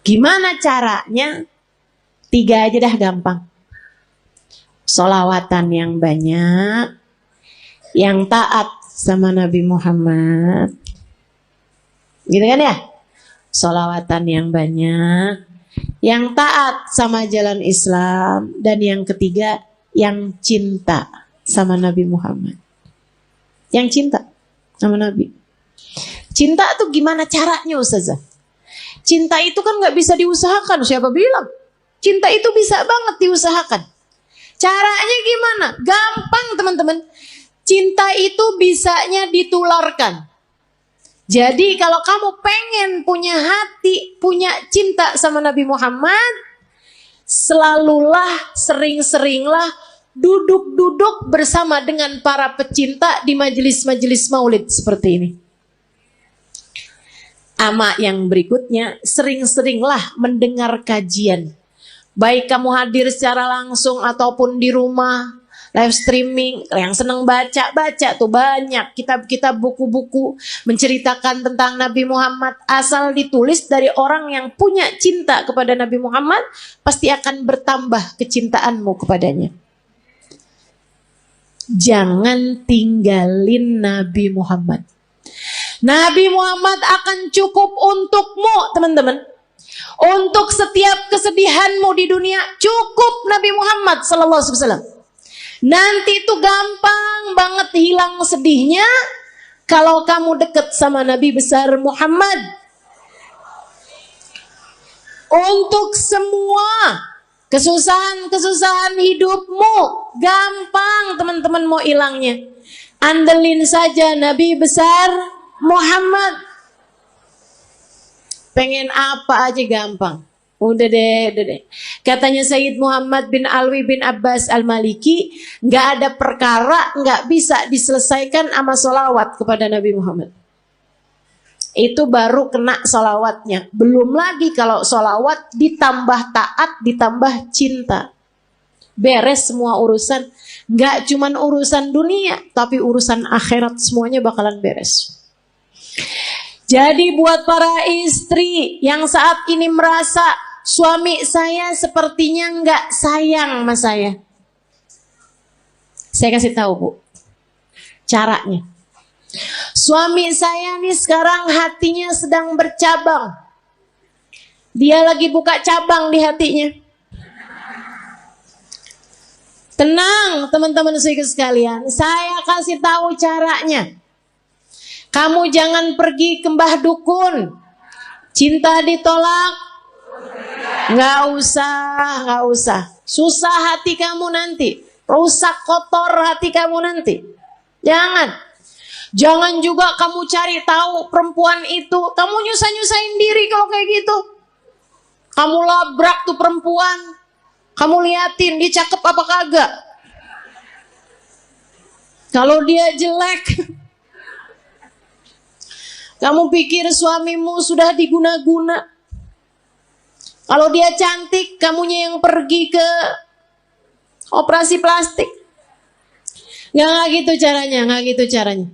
A: Gimana caranya? 3 aja dah gampang. Sholawatan yang banyak, yang taat sama Nabi Muhammad. Gitu kan ya? Sholawatan yang banyak, yang taat sama jalan Islam, dan yang ketiga, yang cinta sama Nabi Muhammad. Yang cinta sama Nabi. Cinta tuh gimana caranya Ustazah? Cinta itu kan gak bisa diusahakan, siapa bilang? Cinta itu bisa banget diusahakan. Caranya gimana? Gampang teman-teman. Cinta itu bisanya ditularkan. Jadi kalau kamu pengen punya hati, punya cinta sama Nabi Muhammad, selalulah, sering-seringlah duduk-duduk bersama dengan para pecinta di majelis-majelis maulid seperti ini. Ama yang berikutnya, sering-seringlah mendengar kajian. Baik kamu hadir secara langsung ataupun di rumah, live streaming, yang senang baca tuh banyak kitab-kitab, buku-buku menceritakan tentang Nabi Muhammad. Asal ditulis dari orang yang punya cinta kepada Nabi Muhammad, pasti akan bertambah kecintaanmu kepadanya. Jangan tinggalin Nabi Muhammad. Nabi Muhammad akan cukup untukmu, teman-teman. Untuk setiap kesedihanmu di dunia, cukup Nabi Muhammad SAW. Nanti itu gampang banget hilang sedihnya kalau kamu dekat sama Nabi besar Muhammad. Untuk semua kesusahan-kesusahan hidupmu, gampang teman-teman mau hilangnya. Andelin saja Nabi besar Muhammad. Pengen apa aja gampang. Udah deh. Katanya Sayyid Muhammad bin Alwi bin Abbas Al-Maliki, gak ada perkara gak bisa diselesaikan sama sholawat kepada Nabi Muhammad. Itu baru kena sholawatnya. Belum lagi kalau sholawat ditambah taat, ditambah cinta. Beres semua urusan. Gak cuman urusan dunia, tapi urusan akhirat semuanya bakalan beres. Jadi buat para istri yang saat ini merasa suami saya sepertinya nggak sayang sama saya kasih tahu Bu, caranya. Suami saya nih sekarang hatinya sedang bercabang. Dia lagi buka cabang di hatinya. Tenang teman-teman sekalian, saya kasih tahu caranya. Kamu jangan pergi ke mbah dukun. Cinta ditolak, nggak usah. Susah hati kamu nanti, rusak kotor hati kamu nanti. Jangan juga kamu cari tahu perempuan itu. Kamu nyusahin diri kalau kayak gitu. Kamu labrak tuh perempuan, kamu liatin dia cakep apa kagak. Kalau dia jelek, kamu pikir suamimu sudah diguna-guna. Kalau dia cantik, kamunya yang pergi ke operasi plastik. Nggak gitu caranya.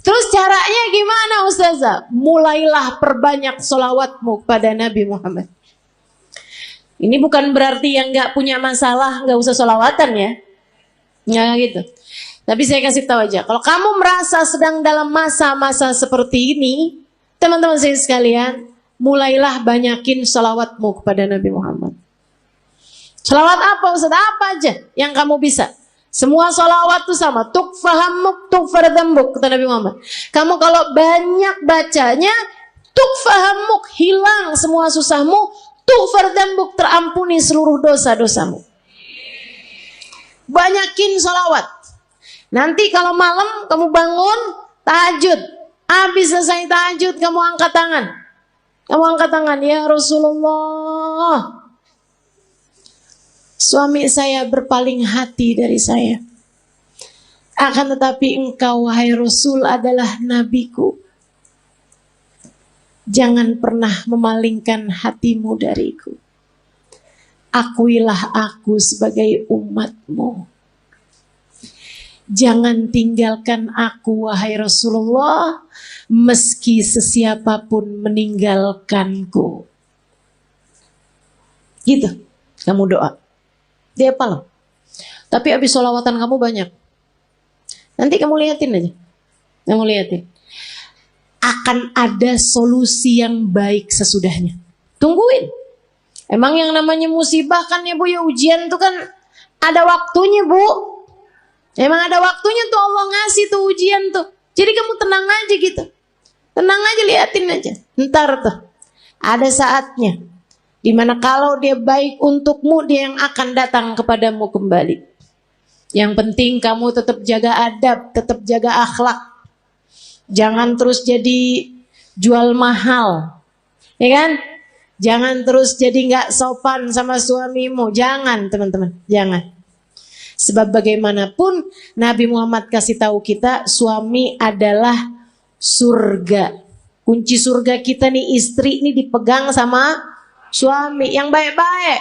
A: Terus caranya gimana Ustazah? Mulailah perbanyak sholawatmu kepada Nabi Muhammad. Ini bukan berarti yang nggak punya masalah nggak usah sholawatan ya. Nggak gitu. Tapi saya kasih tahu aja, kalau kamu merasa sedang dalam masa-masa seperti ini, teman-teman saya sekalian, mulailah banyakin sholawatmu kepada Nabi Muhammad. Sholawat apa Ustaz? Apa aja yang kamu bisa. Semua sholawat itu sama. Tukfahamuk, tukfardambuk, kata Nabi Muhammad. Kamu kalau banyak bacanya, tukfahamuk, hilang semua susahmu, tukfardambuk, terampuni seluruh dosa-dosamu. Banyakin sholawat. Nanti kalau malam kamu bangun, tahajud. Habis selesai tahajud, kamu angkat tangan. Ya Rasulullah, suami saya berpaling hati dari saya. Akan tetapi engkau wahai Rasul adalah nabiku. Jangan pernah memalingkan hatimu dariku. Akuilah aku sebagai umatmu. Jangan tinggalkan aku wahai Rasulullah, meski sesiapapun meninggalkanku. Gitu, kamu doa. Dia apa loh? Tapi habis sholawatan kamu banyak. Nanti kamu liatin aja. Akan ada solusi yang baik sesudahnya. Tungguin. Emang yang namanya musibah kan ya Bu, ya ujian tuh kan ada waktunya Bu. Emang ada waktunya tuh Allah ngasih tuh ujian tuh. Jadi kamu tenang aja gitu. Tenang aja, liatin aja. Ntar tuh ada saatnya dimana kalau dia baik untukmu, dia yang akan datang kepadamu kembali. Yang penting kamu tetap jaga adab, tetap jaga akhlak. Jangan terus jadi jual mahal, ya kan? Jangan terus jadi nggak sopan sama suamimu. Jangan teman-teman, jangan. Sebab bagaimanapun Nabi Muhammad kasih tahu kita, suami adalah surga. Kunci surga kita nih, istri ini dipegang sama suami yang baik-baik.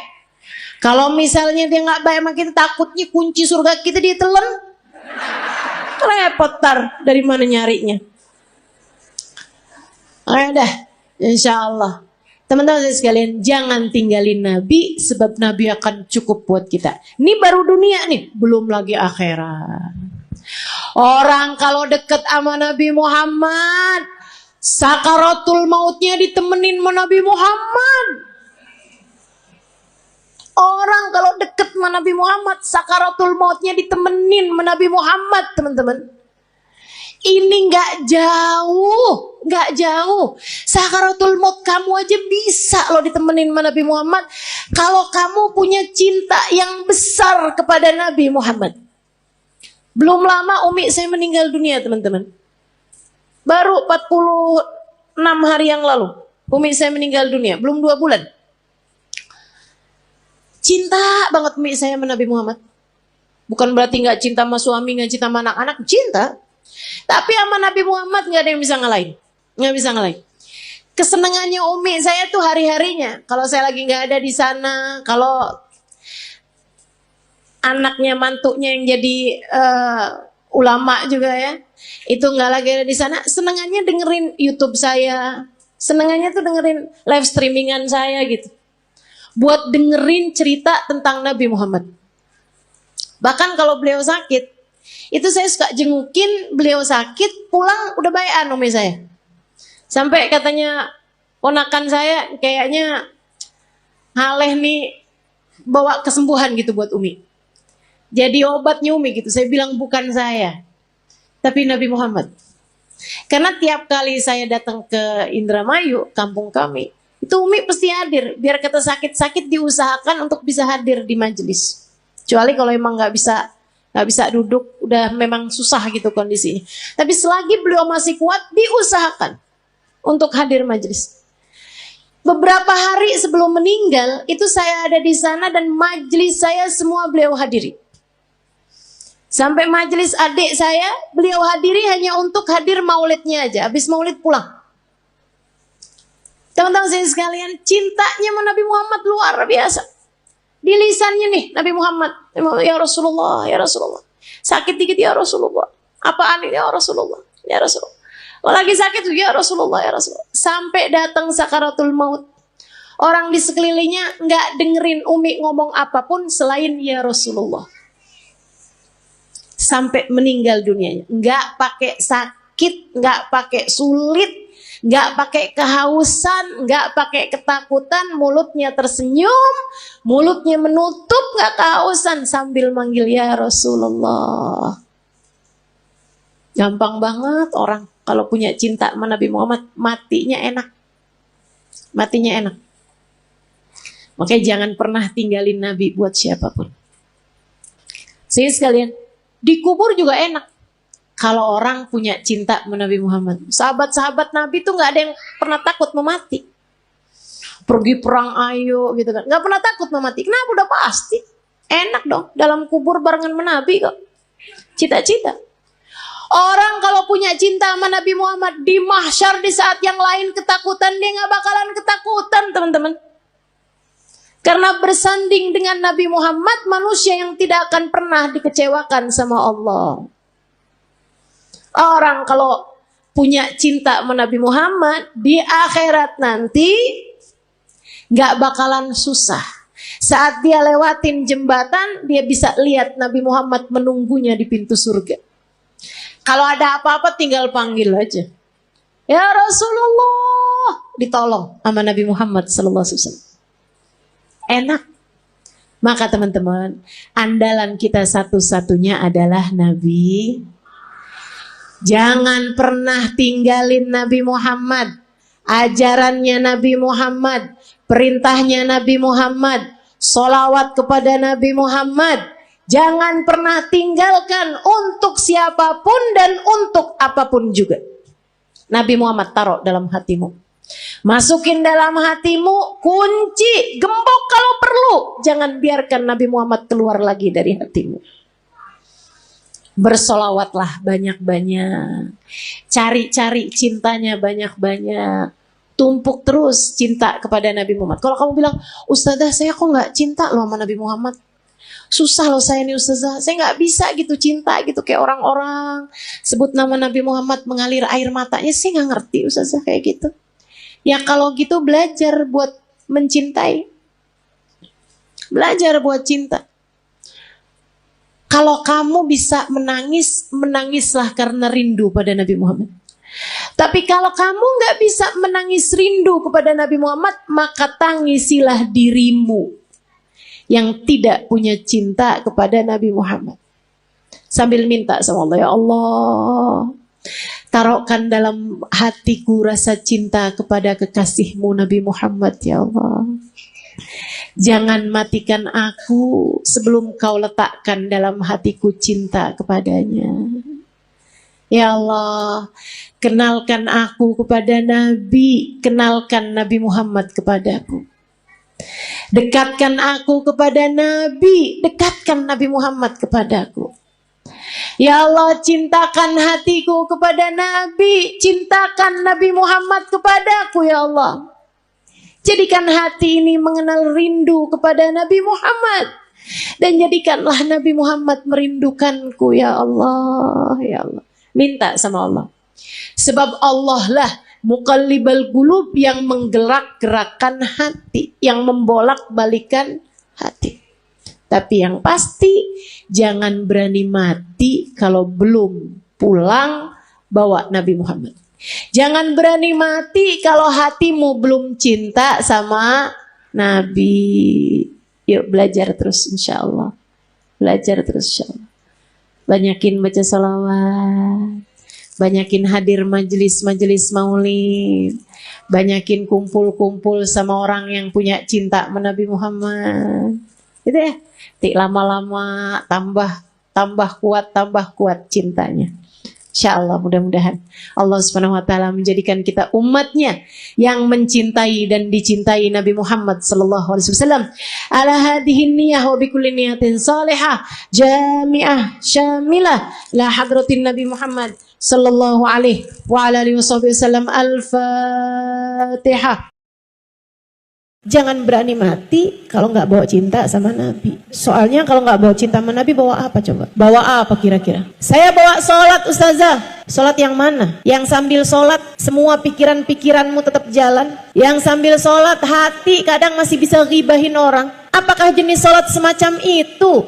A: Kalau misalnya dia nggak baik sama kita, takutnya kunci surga kita dia telan. Repot tar, dari mana nyarinya? Dah, insya Allah. Teman-teman sekalian, jangan tinggalin Nabi, sebab Nabi akan cukup buat kita. Ini baru dunia nih, belum lagi akhirat. Orang kalau deket sama Nabi Muhammad, sakaratul mautnya ditemenin sama Nabi Muhammad. Orang kalau deket sama Nabi Muhammad, sakaratul mautnya ditemenin sama Nabi Muhammad, teman-teman. Ini nggak jauh. Sakaratul maut kamu aja bisa loh ditemenin sama Nabi Muhammad. Kalau kamu punya cinta yang besar kepada Nabi Muhammad. Belum lama umi saya meninggal dunia teman-teman. Baru 46 hari yang lalu umi saya meninggal dunia. Belum 2 bulan. Cinta banget umi saya sama Nabi Muhammad. Bukan berarti nggak cinta sama suami, nggak cinta sama anak-anak. Cinta. Tapi sama Nabi Muhammad nggak ada yang bisa ngalahin. Nggak bisa ngalahin. Kesenangannya umi saya tuh hari-harinya. Kalau saya lagi nggak ada di sana, kalau anaknya mantunya yang jadi ulama juga ya, itu nggak lagi ada di sana, senangannya dengerin YouTube saya, senangannya tuh dengerin live streamingan saya gitu, buat dengerin cerita tentang Nabi Muhammad. Bahkan kalau beliau sakit, itu saya suka jengukin beliau sakit, pulang udah bayan umi saya. Sampai katanya ponakan saya, kayaknya Haleh nih bawa kesembuhan gitu buat umi. Jadi obatnya umi gitu. Saya bilang bukan saya, tapi Nabi Muhammad. Karena tiap kali saya datang ke Indramayu, kampung kami, itu Umi pasti hadir. Biar kata sakit-sakit diusahakan untuk bisa hadir di majelis. Kecuali kalau emang nggak bisa duduk, udah memang susah gitu kondisinya. Tapi selagi beliau masih kuat, diusahakan untuk hadir majelis. Beberapa hari sebelum meninggal, itu saya ada di sana dan majelis saya semua beliau hadiri. Sampai majelis adik saya, beliau hadiri hanya untuk hadir maulidnya aja. Habis maulid pulang. Teman-teman saya sekalian, cintanya sama Nabi Muhammad luar biasa. Di lisannya nih, Nabi Muhammad. Ya Rasulullah, ya Rasulullah. Sakit dikit ya Rasulullah. Apaan ini ya Rasulullah, ya Rasulullah. Kalau lagi sakit ya Rasulullah, ya Rasulullah. Sampai datang sakaratul maut. Orang di sekelilingnya nggak dengerin Umi ngomong apapun selain ya Rasulullah. Sampai meninggal dunianya. Nggak pakai sakit, nggak pakai sulit, nggak pakai kehausan, nggak pakai ketakutan. Mulutnya tersenyum, mulutnya menutup, nggak kehausan sambil manggil ya Rasulullah. Gampang banget orang kalau punya cinta sama Nabi Muhammad, matinya enak. Matinya enak. Makanya jangan pernah tinggalin Nabi buat siapapun. Saya sekalian, dikubur juga enak. Kalau orang punya cinta sama Nabi Muhammad. Sahabat-sahabat Nabi tuh gak ada yang pernah takut mau mati. Pergi perang ayo gitu kan. Gak pernah takut mau mati. Kenapa? Udah pasti. Enak dong dalam kubur barengan sama Nabi kok. Cita-cita. Orang kalau punya cinta sama Nabi Muhammad di mahsyar di saat yang lain ketakutan, dia gak bakalan ketakutan teman-teman. Karena bersanding dengan Nabi Muhammad, manusia yang tidak akan pernah dikecewakan sama Allah. Orang kalau punya cinta sama Nabi Muhammad, di akhirat nanti gak bakalan susah. Saat dia lewatin jembatan, dia bisa lihat Nabi Muhammad menunggunya di pintu surga. Kalau ada apa-apa tinggal panggil aja. Ya Rasulullah, ditolong sama Nabi Muhammad sallallahu alaihi wasallam. Enak. Maka teman-teman, andalan kita satu-satunya adalah Nabi. Jangan pernah tinggalin Nabi Muhammad. Ajarannya Nabi Muhammad, perintahnya Nabi Muhammad, sholawat kepada Nabi Muhammad. Jangan pernah tinggalkan untuk siapapun dan untuk apapun juga. Nabi Muhammad taruh dalam hatimu. Masukin dalam hatimu, kunci, gembok kalau perlu. Jangan biarkan Nabi Muhammad keluar lagi dari hatimu. Bersolawatlah banyak-banyak. Cari-cari cintanya banyak-banyak. Tumpuk terus cinta kepada Nabi Muhammad. Kalau kamu bilang, Ustazah saya kok gak cinta loh sama Nabi Muhammad. Susah loh saya nih Ustazah. Saya gak bisa gitu cinta gitu kayak orang-orang. Sebut nama Nabi Muhammad mengalir air matanya. Saya gak ngerti Ustazah kayak gitu. Ya kalau gitu belajar buat mencintai. Belajar buat cinta. Kalau kamu bisa menangis, menangislah karena rindu pada Nabi Muhammad. Tapi kalau kamu gak bisa menangis rindu kepada Nabi Muhammad, maka tangisilah dirimu yang tidak punya cinta kepada Nabi Muhammad. Sambil minta sama Allah, ya Allah, taruhkan dalam hatiku rasa cinta kepada kekasihmu Nabi Muhammad, ya Allah. Jangan matikan aku sebelum kau letakkan dalam hatiku cinta kepadanya. Ya Allah, kenalkan aku kepada Nabi, kenalkan Nabi Muhammad kepadaku. Dekatkan aku kepada Nabi, dekatkan Nabi Muhammad kepadaku. Ya Allah, cintakan hatiku kepada Nabi, cintakan Nabi Muhammad kepadaku, ya Allah. Jadikan hati ini mengenal rindu kepada Nabi Muhammad. Dan jadikanlah Nabi Muhammad merindukanku, ya Allah, ya Allah. Minta sama Allah. Sebab Allah lah muqallibal qulub, yang menggerak-gerakkan hati, yang membolak-balikan hati. Tapi yang pasti jangan berani mati kalau belum pulang bawa Nabi Muhammad. Jangan berani mati kalau hatimu belum cinta sama Nabi. Yuk belajar terus insya Allah. Belajar terus insya Allah. Banyakin baca salawat. banyakin hadir majelis-majelis maulid, banyakin kumpul-kumpul sama orang yang punya cinta sama Nabi Muhammad. Gitu ya. Tik lama-lama tambah kuat cintanya. Insyaallah, mudah-mudahan Allah Subhanahu wa taala menjadikan kita umatnya yang mencintai dan dicintai Nabi Muhammad sallallahu alaihi wasallam. Ala hadhihi niyyah wa bikulli niyatin salihah jami'ah syamilah la hadratin Nabi Muhammad sallallahu alaihi wa ala alihi wasallam. Al-Fatihah. Jangan berani mati kalau nggak bawa cinta sama Nabi. Soalnya kalau nggak bawa cinta sama Nabi, bawa apa coba? Bawa apa kira-kira? Saya bawa sholat, Ustazah. Sholat yang mana? Yang sambil sholat semua pikiran-pikiranmu tetap jalan. Yang sambil sholat hati kadang masih bisa ghibahin orang. Apakah jenis sholat semacam itu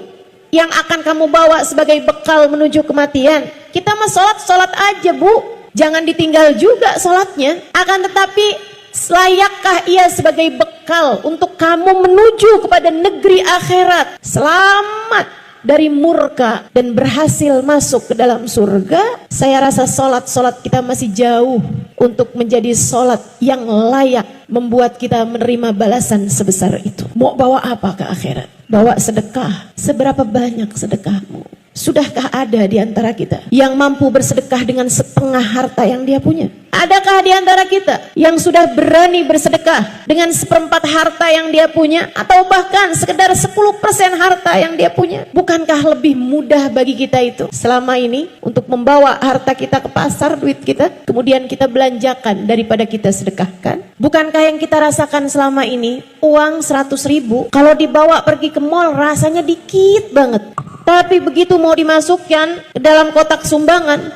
A: yang akan kamu bawa sebagai bekal menuju kematian? Kita mah sholat aja, Bu. Jangan ditinggal juga sholatnya. Akan tetapi layakkah ia sebagai bekal untuk kamu menuju kepada negeri akhirat, selamat dari murka dan berhasil masuk ke dalam surga? Saya rasa solat kita masih jauh untuk menjadi solat yang layak membuat kita menerima balasan sebesar itu. Mau bawa apa ke akhirat? Bawa sedekah. Seberapa banyak sedekahmu? Sudahkah ada di antara kita yang mampu bersedekah dengan setengah harta yang dia punya? Adakah di antara kita yang sudah berani bersedekah dengan seperempat harta yang dia punya, atau bahkan sekedar 10% harta yang dia punya? Bukankah lebih mudah bagi kita itu selama ini untuk membawa harta kita ke pasar, duit kita, kemudian kita belanjakan daripada kita sedekahkan? Bukankah yang kita rasakan selama ini, uang 100.000 kalau dibawa pergi ke mall rasanya dikit banget, tapi begitu mau dimasukkan ke dalam kotak sumbangan,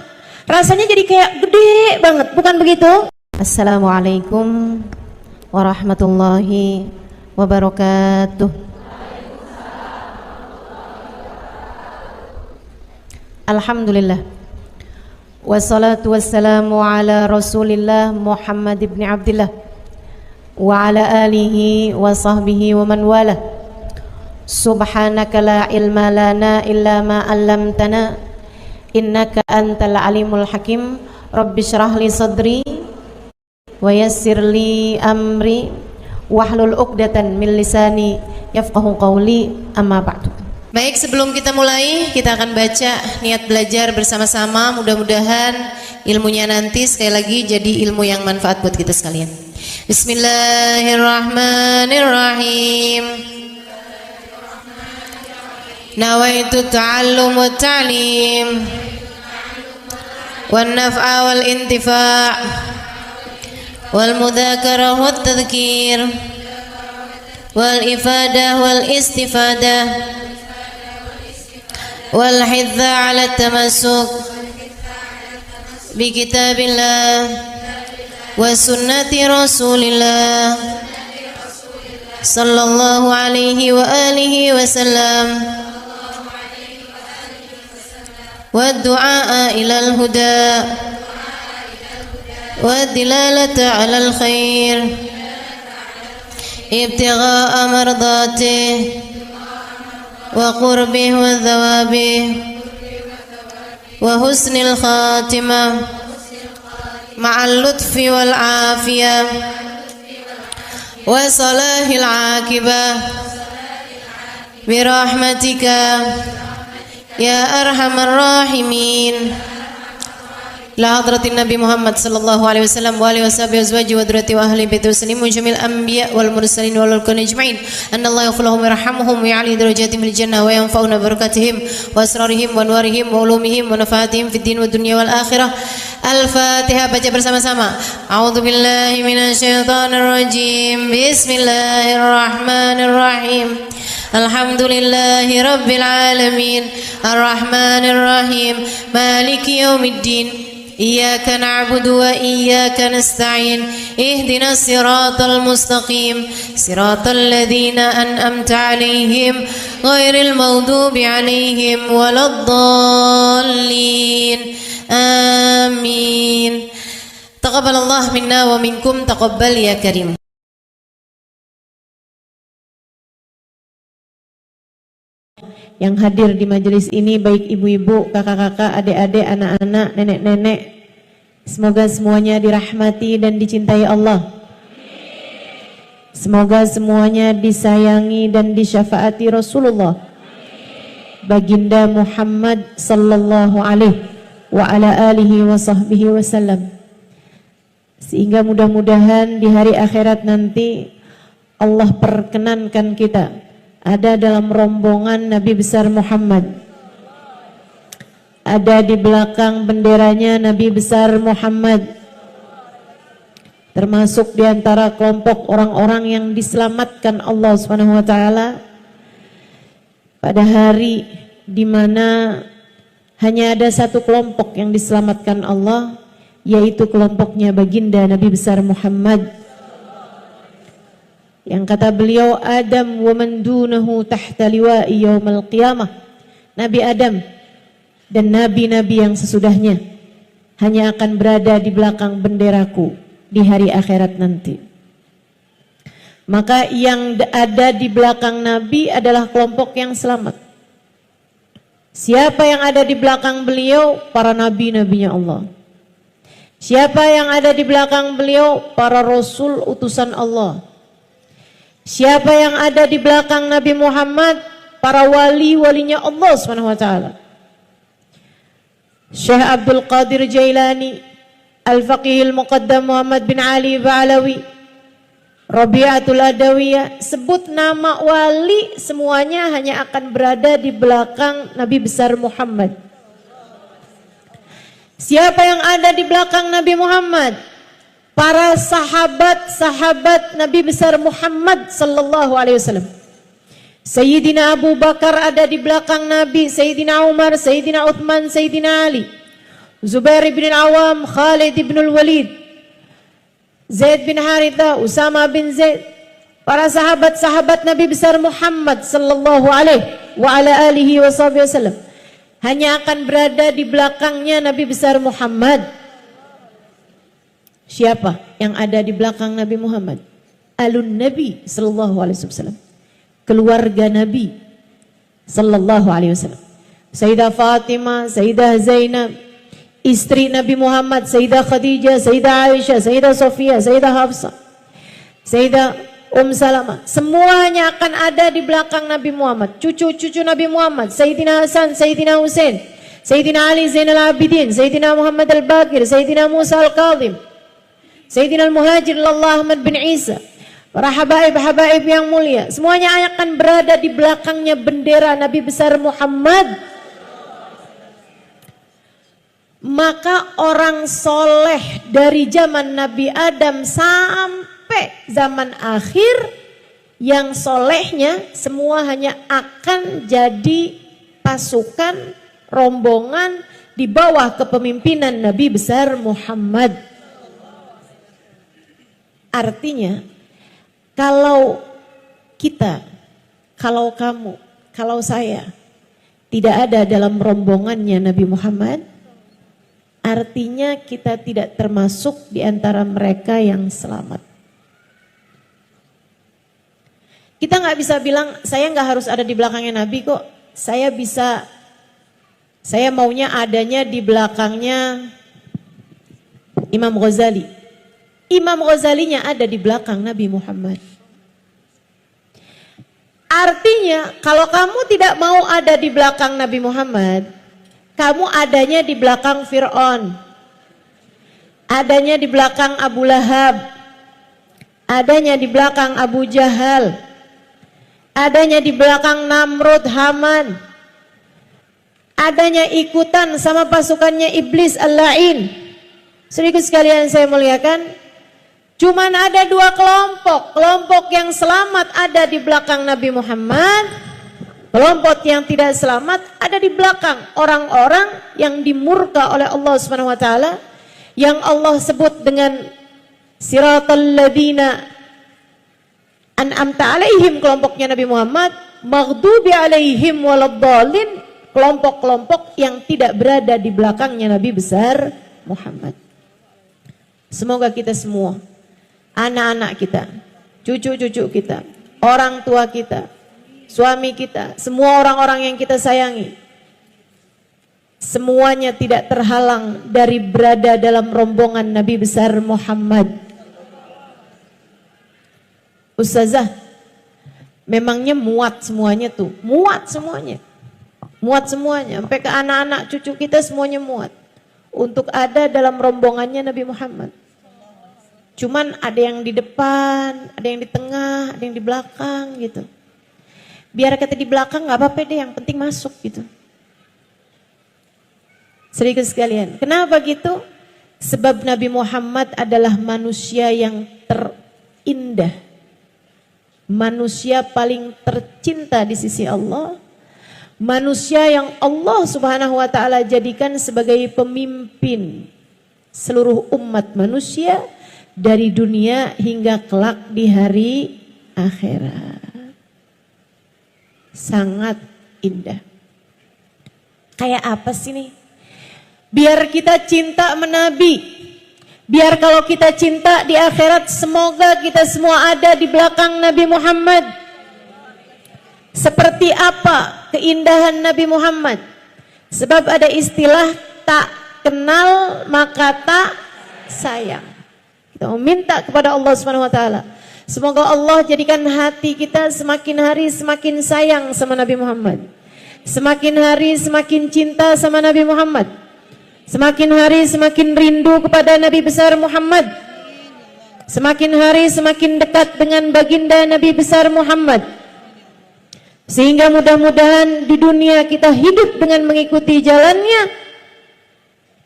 A: rasanya jadi kayak gede banget, bukan begitu? Assalamualaikum warahmatullahi wabarakatuh. Alhamdulillah. Wassalatu wassalamu ala Rasulillah Muhammad ibn Abdillah wa ala alihi wa sahbihi wa man wala. Subhanaka la ilma lana illa ma 'allamtana innaka antal alimul hakim. Rabbi shrah li sadri wa yassir li amri wahlul 'uqdatan min lisani yafqahu qawli, amma ba'du. Baik, sebelum kita mulai, kita akan baca niat belajar bersama-sama. Mudah-mudahan ilmunya nanti sekali lagi jadi ilmu yang manfaat buat kita sekalian. Bismillahirrahmanirrahim. Nawaitu ta'allum wa ta'lim wan naf'a wal intifa' wal mudzakarah wat tadhkir wal ifadah wal istifadah wal hidza 'ala tamassuk bi kitabillah wa sunnati rasulillah sallallahu alaihi wa alihi wasallam. والدعاء إلى الهدى والدلالة على الخير ابتغاء مرضاته وقربه وثوابه وحسن الخاتمة مع اللطف والعافية وصلاح العاقبة برحمتك Ya arhamar rahimin. La hadratin Nabi Muhammad sallallahu alaihi wasallam wa alihi washabihi azwaji wa dzurriyyati wa ahli baiti wasallim jamil anbiya wal mursalin wal kulli ajma'in. Anna Allah yaghfiruhum wa yarhamuhum wa ya'li darajatihim fil jannah wa yanfa'una barakatihim wa asrarihim wa anwarihim wa ulumihim wa nafaatihim fid din wa dunya wal akhirah. Al-Fatihah, baca bersama-sama. A'udzu billahi minasyaitonir rajim. Bismillahirrahmanirrahim. Alhamdulillahi rabbil alamin. Ar-Rahmanir Rahim. Maliki yaumiddin. Iyyaka na'budu wa iyyaka nasta'in. Ihdinas siratal mustaqim. Siratal ladzina an'amta 'alaihim ghairil maghdubi 'alaihim waladdallin. Amin. Taqabbalallah minna wa minkum, taqabbal ya karim. Yang hadir di majelis ini baik ibu-ibu, kakak-kakak, adik-adik, anak-anak, nenek-nenek, Semoga semuanya dirahmati dan dicintai Allah. Semoga semuanya disayangi dan disyafaati Rasulullah Baginda Muhammad sallallahu alaihi wa ala alihi wa sahbihi wasallam. Sehingga mudah-mudahan di hari akhirat nanti Allah perkenankan kita ada dalam rombongan Nabi besar Muhammad. Ada di belakang benderanya Nabi besar Muhammad, termasuk di antara kelompok orang-orang yang diselamatkan Allah Subhanahu wa taala pada hari di mana hanya ada satu kelompok yang diselamatkan Allah, yaitu kelompoknya baginda Nabi besar Muhammad. Yang kata beliau, Adam wa man dunahu tahta liwa'i yaumal qiyamah. Nabi Adam dan nabi-nabi yang sesudahnya hanya akan berada di belakang benderaku di hari akhirat nanti. Maka yang ada di belakang nabi adalah kelompok yang selamat. Siapa yang ada di belakang beliau? Para nabi-nabinya Allah. Siapa yang ada di belakang beliau? Para rasul utusan Allah. Siapa yang ada di belakang Nabi Muhammad? Para wali-walinya Allah Subhanahu wa taala. Syekh Abdul Qadir Jailani, Al-Faqih Al-Muqaddam Muhammad bin Ali Ba'alawi, Rabi'atul Adawiyah, sebut nama wali semuanya hanya akan berada di belakang Nabi besar Muhammad. Siapa yang ada di belakang Nabi Muhammad? Para sahabat-sahabat Nabi besar Muhammad sallallahu alaihi wasallam. Sayyidina Abu Bakar ada di belakang Nabi, Sayyidina Umar, Sayyidina Uthman, Sayyidina Ali, Zubair bin Awam, Khalid bin Walid, Zaid bin Haritha, Usama bin Zaid. Para sahabat-sahabat Nabi besar Muhammad sallallahu alaihi wa ala alihi wasallam hanya akan berada di belakangnya Nabi besar Muhammad. Siapa yang ada di belakang Nabi Muhammad? Alun Nabi sallallahu alaihi wasallam, keluarga Nabi sallallahu alaihi wasallam. Sayyidah Fatimah, Sayyidah Zainab, istri Nabi Muhammad, Sayyidah Khadijah, Sayyidah Aisyah, Sayyidah Sofia, Sayyidah Hafsah, Sayyidah Salamah, semuanya akan ada di belakang Nabi Muhammad. Cucu-cucu Nabi Muhammad, Sayyidina Hasan, Sayyidina Husain, Sayyidina Ali Zainal Abidin, Sayyidina Muhammad Al-Baqir, Sayyidina Musa Al-Kadhim, Sayyidina Al-Muhajir Allah Ahmad bin Isa. Para habaib-habaib yang mulia, semuanya akan berada di belakangnya bendera Nabi besar Muhammad. Maka orang soleh dari zaman Nabi Adam sampai zaman akhir, yang solehnya semua hanya akan jadi pasukan, rombongan di bawah kepemimpinan Nabi besar Muhammad. Artinya, kalau kita, kalau kamu, kalau saya tidak ada dalam rombongannya Nabi Muhammad, artinya kita tidak termasuk di antara mereka yang selamat. Kita nggak bisa bilang, saya nggak harus ada di belakangnya Nabi kok. Saya maunya adanya di belakangnya Imam Ghazali. Imam Ghazalinya ada di belakang Nabi Muhammad. Artinya kalau kamu tidak mau ada di belakang Nabi Muhammad, kamu adanya di belakang Fir'aun, adanya di belakang Abu Lahab, adanya di belakang Abu Jahal, adanya di belakang Namrud, Haman, adanya ikutan sama pasukannya Iblis Al-La'in. Sedikit sekalian saya muliakan, cuman ada dua kelompok. Kelompok yang selamat ada di belakang Nabi Muhammad, kelompok yang tidak selamat ada di belakang orang-orang yang dimurka oleh Allah Subhanahu wa taala, yang Allah sebut dengan siratal ladzina an'amta alaihim, kelompoknya Nabi Muhammad, maghdubi alaihim waladdallin, kelompok-kelompok yang tidak berada di belakangnya Nabi besar Muhammad. Semoga kita semua, anak-anak kita, cucu-cucu kita, orang tua kita, suami kita, semua orang-orang yang kita sayangi, semuanya tidak terhalang dari berada dalam rombongan Nabi besar Muhammad. Ustazah, memangnya muat semuanya tuh, muat semuanya, sampai ke anak-anak cucu kita semuanya muat untuk ada dalam rombongannya Nabi Muhammad. Cuman ada yang di depan, ada yang di tengah, ada yang di belakang gitu. Biar kata di belakang nggak apa-apa deh, yang penting masuk gitu. Sedikit sekalian, kenapa gitu? Sebab Nabi Muhammad adalah manusia yang terindah, manusia paling tercinta di sisi Allah, manusia yang Allah Subhanahu wa taala jadikan sebagai pemimpin seluruh umat manusia dari dunia hingga kelak di hari akhirat. Sangat indah. Kayak apa sih nih? Biar kita cinta menabi, biar kalau kita cinta di akhirat semoga kita semua ada di belakang Nabi Muhammad. Seperti apa keindahan Nabi Muhammad? Sebab ada istilah tak kenal maka tak sayang. Kita meminta kepada Allah Subhanahu wa taala, semoga Allah jadikan hati kita semakin hari semakin sayang sama Nabi Muhammad. Semakin hari semakin cinta sama Nabi Muhammad. Semakin hari semakin rindu kepada Nabi besar Muhammad. Semakin hari semakin dekat dengan baginda Nabi besar Muhammad. Sehingga mudah-mudahan di dunia kita hidup dengan mengikuti jalannya.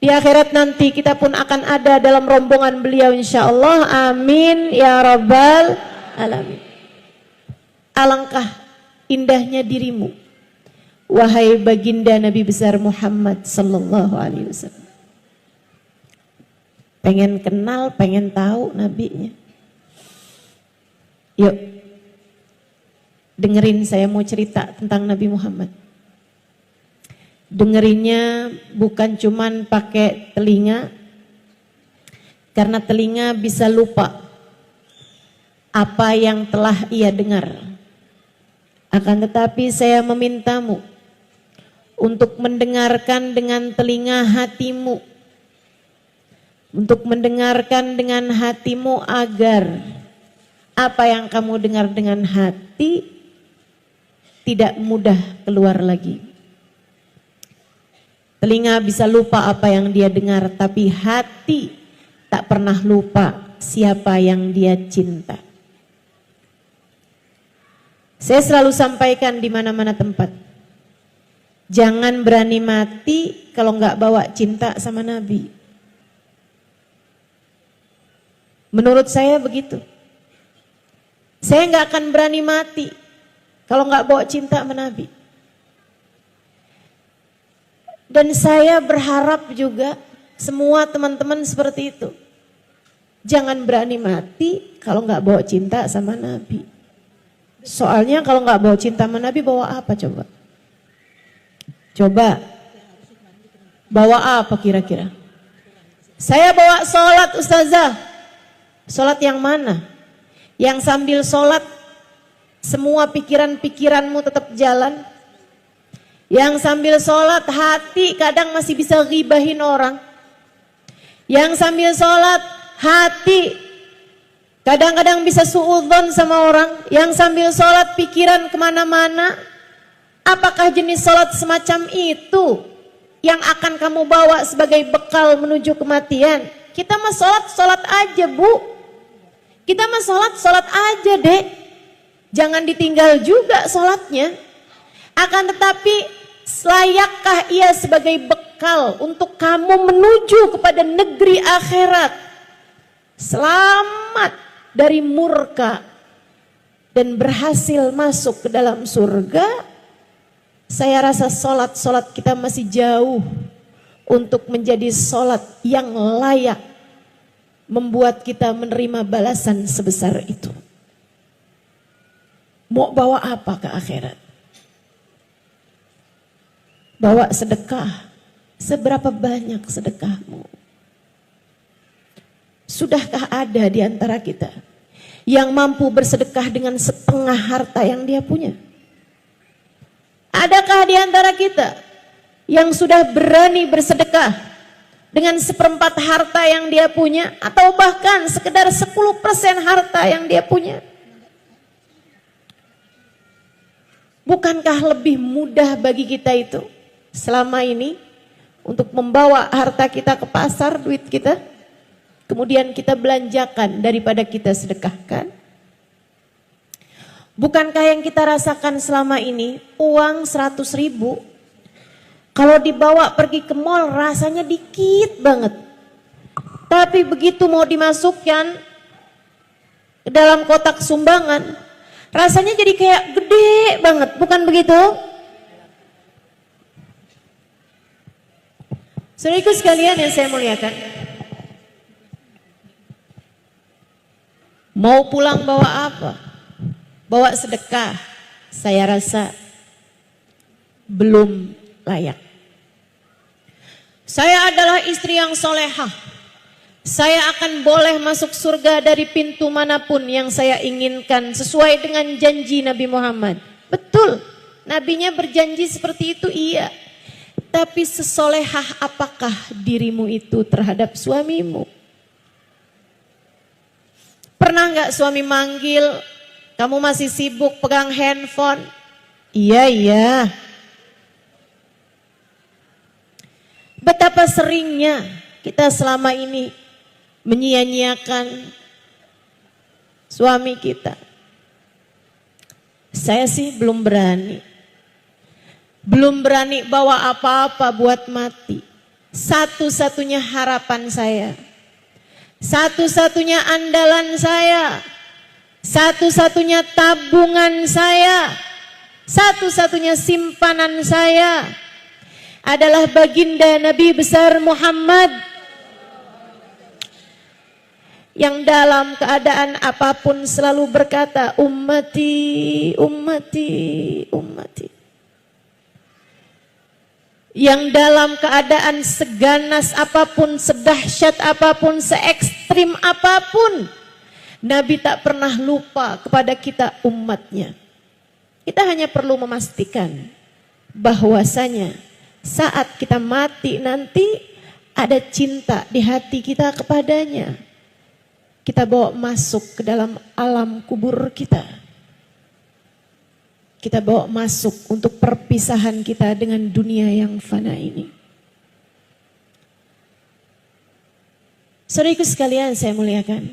A: Di akhirat nanti kita pun akan ada dalam rombongan beliau insyaallah. Amin ya rabbal alamin. Alangkah indahnya dirimu, wahai baginda Nabi besar Muhammad sallallahu alaihi wasallam. Pengen kenal, pengen tahu nabinya. Yuk, dengerin saya mau cerita tentang Nabi Muhammad. Dengerinnya bukan cuman pakai telinga, karena telinga bisa lupa apa yang telah ia dengar. Akan tetapi saya memintamu untuk mendengarkan dengan telinga hatimu, untuk mendengarkan dengan hatimu agar apa yang kamu dengar dengan hati tidak mudah keluar lagi. Telinga bisa lupa apa yang dia dengar, tapi hati tak pernah lupa siapa yang dia cinta. Saya selalu sampaikan di mana-mana tempat, jangan berani mati kalau nggak bawa cinta sama Nabi. Menurut saya begitu. Saya nggak akan berani mati kalau nggak bawa cinta sama Nabi. Dan saya berharap juga semua teman-teman seperti itu. Jangan berani mati kalau nggak bawa cinta sama Nabi. Soalnya kalau nggak bawa cinta sama Nabi, bawa apa coba? Coba. Bawa apa kira-kira? Saya bawa sholat ustazah. Sholat yang mana? Yang sambil sholat semua pikiran-pikiranmu tetap jalan. Yang sambil sholat hati kadang masih bisa ghibahin orang. Yang sambil sholat hati kadang-kadang bisa suudzon sama orang. Yang sambil sholat pikiran kemana-mana. Apakah jenis sholat semacam itu yang akan kamu bawa sebagai bekal menuju kematian? Kita mah sholat aja bu. Kita mah sholat aja dek. Jangan ditinggal juga sholatnya. Akan tetapi layakkah ia sebagai bekal untuk kamu menuju kepada negeri akhirat, selamat dari murka dan berhasil masuk ke dalam surga? Saya rasa sholat kita masih jauh untuk menjadi sholat yang layak membuat kita menerima balasan sebesar itu. Mau bawa apa ke akhirat? Bawa sedekah. Seberapa banyak sedekahmu? Sudahkah ada di antara kita yang mampu bersedekah dengan setengah harta yang dia punya? Adakah di antara kita yang sudah berani bersedekah dengan 1/4 harta yang dia punya, atau bahkan sekedar 10% harta yang dia punya. Bukankah lebih mudah bagi kita itu selama ini untuk membawa harta kita ke pasar, duit kita, kemudian kita belanjakan daripada kita sedekahkan? Bukankah yang kita rasakan selama ini, uang 100.000 kalau dibawa pergi ke mall rasanya dikit banget, tapi begitu mau dimasukkan ke dalam kotak sumbangan rasanya jadi kayak gede banget, bukan begitu? Saudaraku sekalian yang saya muliakan, mau pulang bawa apa? Bawa sedekah, saya rasa belum layak. Saya adalah istri yang solehah. Saya akan boleh masuk surga dari pintu manapun yang saya inginkan sesuai dengan janji Nabi Muhammad. Betul, nabinya berjanji seperti itu, iya. Tapi sesolehah apakah dirimu itu terhadap suamimu? Pernah nggak suami manggil, kamu masih sibuk pegang handphone? Iya. Betapa seringnya kita selama ini menyia-nyiakan suami kita. Saya sih belum berani bawa apa-apa buat mati. Satu-satunya harapan saya, satu-satunya andalan saya, satu-satunya tabungan saya, satu-satunya simpanan saya adalah baginda Nabi besar Muhammad, yang dalam keadaan apapun selalu berkata, ummati, ummati, ummati. Yang dalam keadaan seganas apapun, sedahsyat apapun, se-ekstrim apapun, Nabi tak pernah lupa kepada kita umatnya. Kita hanya perlu memastikan bahwasanya saat kita mati nanti ada cinta di hati kita kepadanya. Kita bawa masuk ke dalam alam kubur kita. Kita bawa masuk untuk perpisahan kita dengan dunia yang fana ini. Saudaraku sekalian saya muliakan,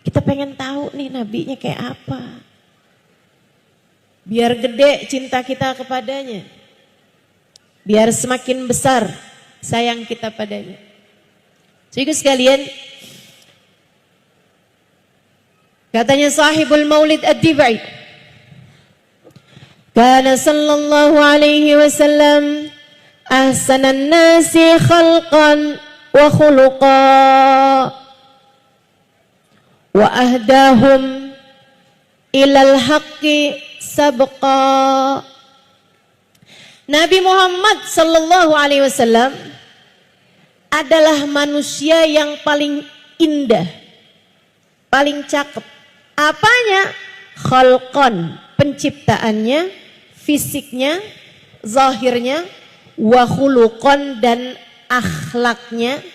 A: kita pengen tahu nih nabinya kayak apa, biar gede cinta kita kepadanya, biar semakin besar sayang kita padanya. Saudaraku sekalian, katanya sahibul maulid ad-dibai, kana sallallahu alaihi wasallam ahsanan nasi khalqan wa khuluqa wa ahdahum ilal haqqi sabqa. Nabi Muhammad sallallahu alaihi wasallam adalah manusia yang paling indah, paling cakep. Apanya? Khalqan, penciptaannya, fisiknya, zahirnya, wa khuluqan, dan akhlaknya,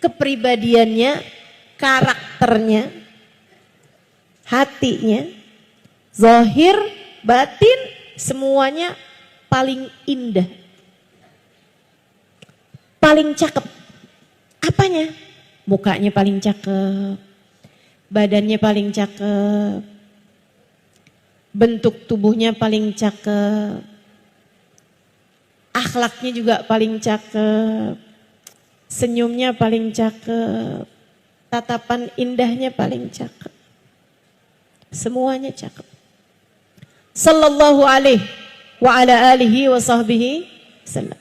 A: kepribadiannya, karakternya, hatinya, zahir, batin, semuanya paling indah, paling cakep. Apanya? Mukanya paling cakep, badannya paling cakep, bentuk tubuhnya paling cakep, akhlaknya juga paling cakep, senyumnya paling cakep, tatapan indahnya paling cakep, semuanya cakep. Sallallahu alaihi wa ala alihi wa sahbihi sallam.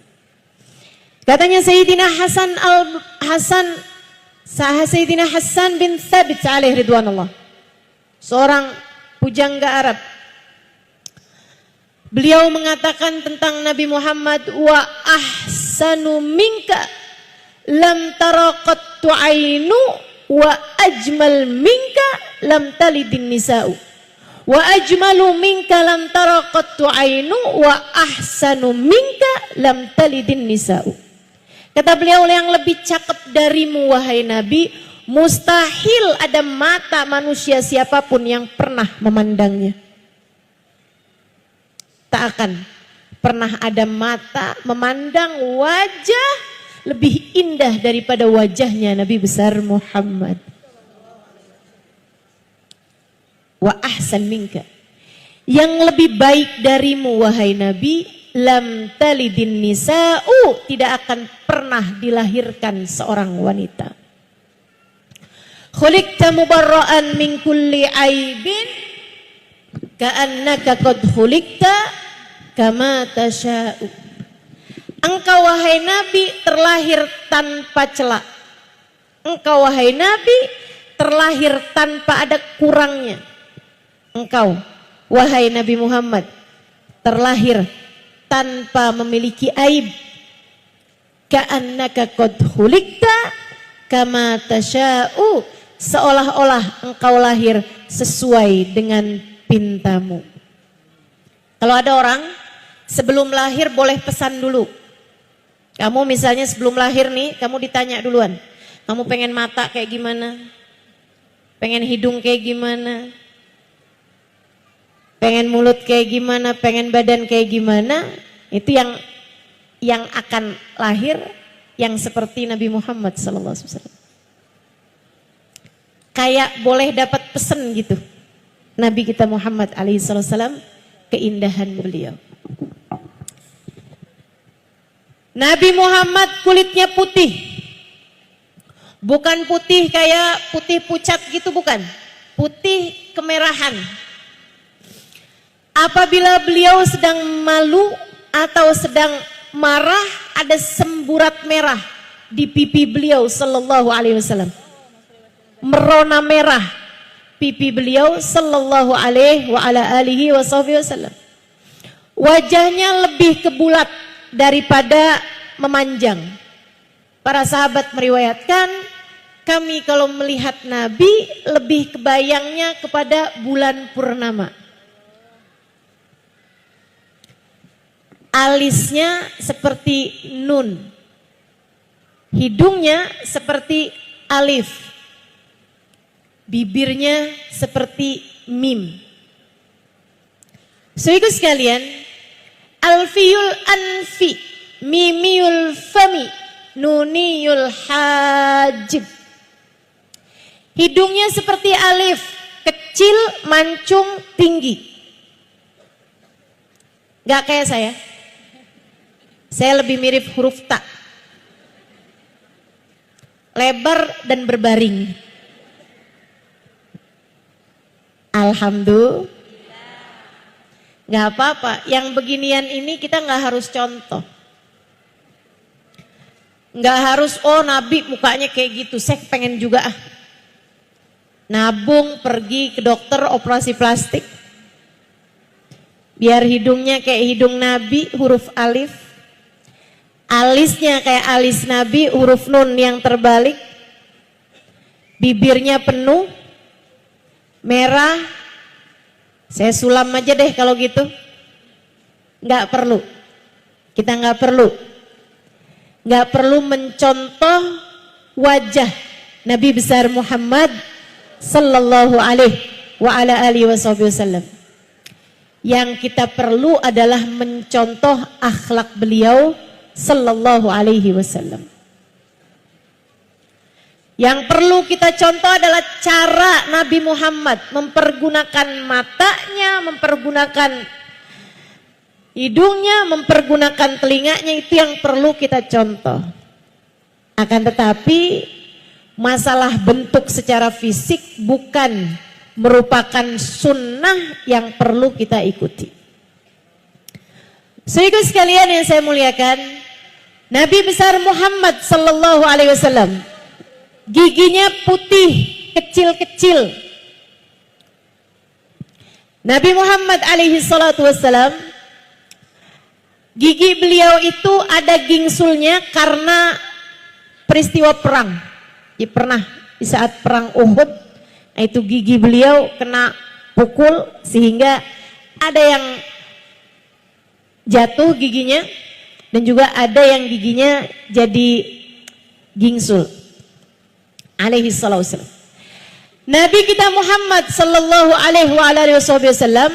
A: Katanya Sayyidina Sayyidina Hasan bin Thabit alaihi ridwanullah, seorang pujangga Arab. Beliau mengatakan tentang Nabi Muhammad, wa ahsanu minka lam tara qattu ainu wa ajmal minka lam talidin nisa'u Wa ajmalu minka lam tara qattu ainu wa ahsanu minka lam talidin nisa'u. Kata beliau, yang lebih cakep darimu wahai Nabi, mustahil ada mata manusia siapapun yang pernah memandangnya. Tak akan pernah ada mata memandang wajah lebih indah daripada wajahnya Nabi besar Muhammad. Wa ahsan minka, yang lebih baik darimu wahai Nabi, lam talidin nisa'u, tidak akan pernah dilahirkan seorang wanita. Khuliqta mubarra'an min kulli aibin ka'annaka qad khuliqta kama tasha'u. Engkau wahai Nabi terlahir tanpa celah. Engkau wahai Nabi terlahir tanpa ada kurangnya. Engkau wahai Nabi Muhammad terlahir tanpa memiliki aib. Ka'annaka qad khuliqta kama tasha'u, seolah-olah engkau lahir sesuai dengan pintamu. Kalau ada orang sebelum lahir boleh pesan dulu. Kamu misalnya sebelum lahir nih, kamu ditanya duluan, kamu pengen mata kayak gimana? Pengen hidung kayak gimana? Pengen mulut kayak gimana, pengen badan kayak gimana? Itu yang akan lahir yang seperti Nabi Muhammad SAW. Kayak boleh dapat pesan gitu. Nabi kita Muhammad SAW, keindahan beliau. Nabi Muhammad kulitnya putih. Bukan putih kayak putih pucat gitu, bukan. Putih kemerahan. Apabila beliau sedang malu atau sedang marah, ada semburat merah di pipi beliau sallallahu alaihi wasallam. Merona merah pipi beliau sallallahu alaihi wa ala alihi wasallam. Wajahnya lebih kebulat daripada memanjang. Para sahabat meriwayatkan, kami kalau melihat Nabi lebih kebayangnya kepada bulan purnama. Alisnya seperti nun, hidungnya seperti alif, bibirnya seperti mim. Saudaraku sekalian, alfiyul anfi, mimiul fami, nuniyul hajib. Hidungnya seperti alif, kecil, mancung, tinggi. Gak kayak saya. Saya lebih mirip huruf ta. Lebar dan berbaring. Alhamdulillah. Gak apa-apa. Yang beginian ini kita gak harus contoh. Gak harus, oh Nabi mukanya kayak gitu, saya pengen juga ah. Nabung, pergi ke dokter, operasi plastik. Biar hidungnya kayak hidung Nabi, huruf alif. Alisnya kayak alis Nabi, huruf nun yang terbalik. Bibirnya penuh, merah. Saya sulam aja deh kalau gitu. Nggak perlu. Kita nggak perlu. Nggak perlu mencontoh wajah Nabi besar Muhammad sallallahu alaihi wa ala alihi wasallam. Yang kita perlu adalah mencontoh akhlak beliau sallallahu alaihi wasallam. Yang perlu kita contoh adalah cara Nabi Muhammad mempergunakan matanya, mempergunakan hidungnya, mempergunakan telinganya, itu yang perlu kita contoh. Akan tetapi masalah bentuk secara fisik bukan merupakan sunnah yang perlu kita ikuti. Saudara sekalian yang saya muliakan, Nabi besar Muhammad sallallahu alaihi wasallam giginya putih, kecil-kecil. Nabi Muhammad alaihi salatu wasallam, gigi beliau itu ada gingsulnya karena peristiwa perang. Pernah di saat perang Uhud, itu gigi beliau kena pukul sehingga ada yang jatuh giginya dan juga ada yang giginya jadi gingsul. Alaihi salatu wassalam. Nabi kita Muhammad sallallahu alaihi wasallam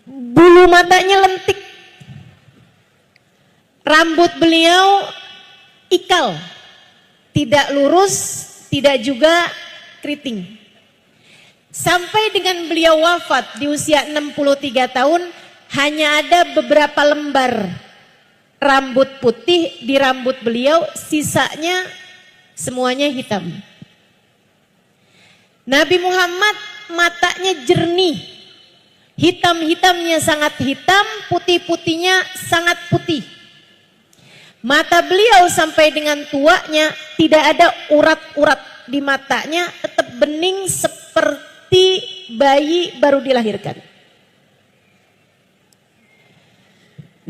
A: bulu matanya lentik. Rambut beliau ikal, tidak lurus, tidak juga keriting. Sampai dengan beliau wafat di usia 63 tahun, hanya ada beberapa lembar rambut putih di rambut beliau, sisanya semuanya hitam. Nabi Muhammad matanya jernih, hitam-hitamnya sangat hitam, putih-putihnya sangat putih. Mata beliau sampai dengan tuanya tidak ada urat-urat di matanya, tetap bening seperti bayi baru dilahirkan.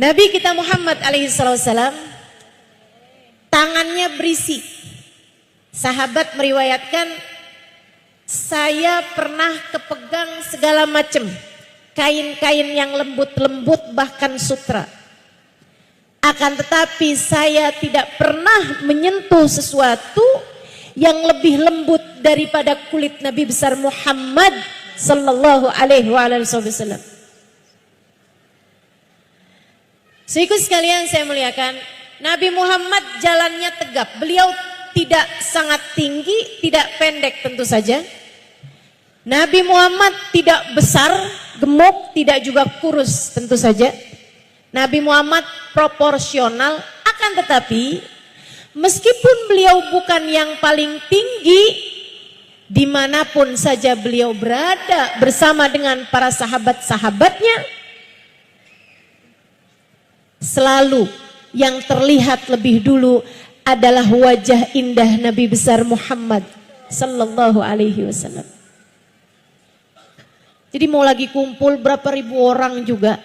A: Nabi kita Muhammad alaihissalam tangannya berisi. Sahabat meriwayatkan, saya pernah kepegang segala macam kain-kain yang lembut-lembut bahkan sutra. Akan tetapi saya tidak pernah menyentuh sesuatu yang lebih lembut daripada kulit Nabi besar Muhammad sallallahu alaihi wasallam. Saudaraku sekalian saya muliakan, Nabi Muhammad jalannya tegap. Beliau tidak sangat tinggi, tidak pendek tentu saja. Nabi Muhammad tidak besar, gemuk, tidak juga kurus tentu saja. Nabi Muhammad proporsional, akan tetapi meskipun beliau bukan yang paling tinggi, dimanapun saja beliau berada bersama dengan para sahabat-sahabatnya, selalu yang terlihat lebih dulu adalah wajah indah Nabi besar Muhammad sallallahu alaihi wasallam. Jadi mau lagi kumpul berapa ribu orang juga,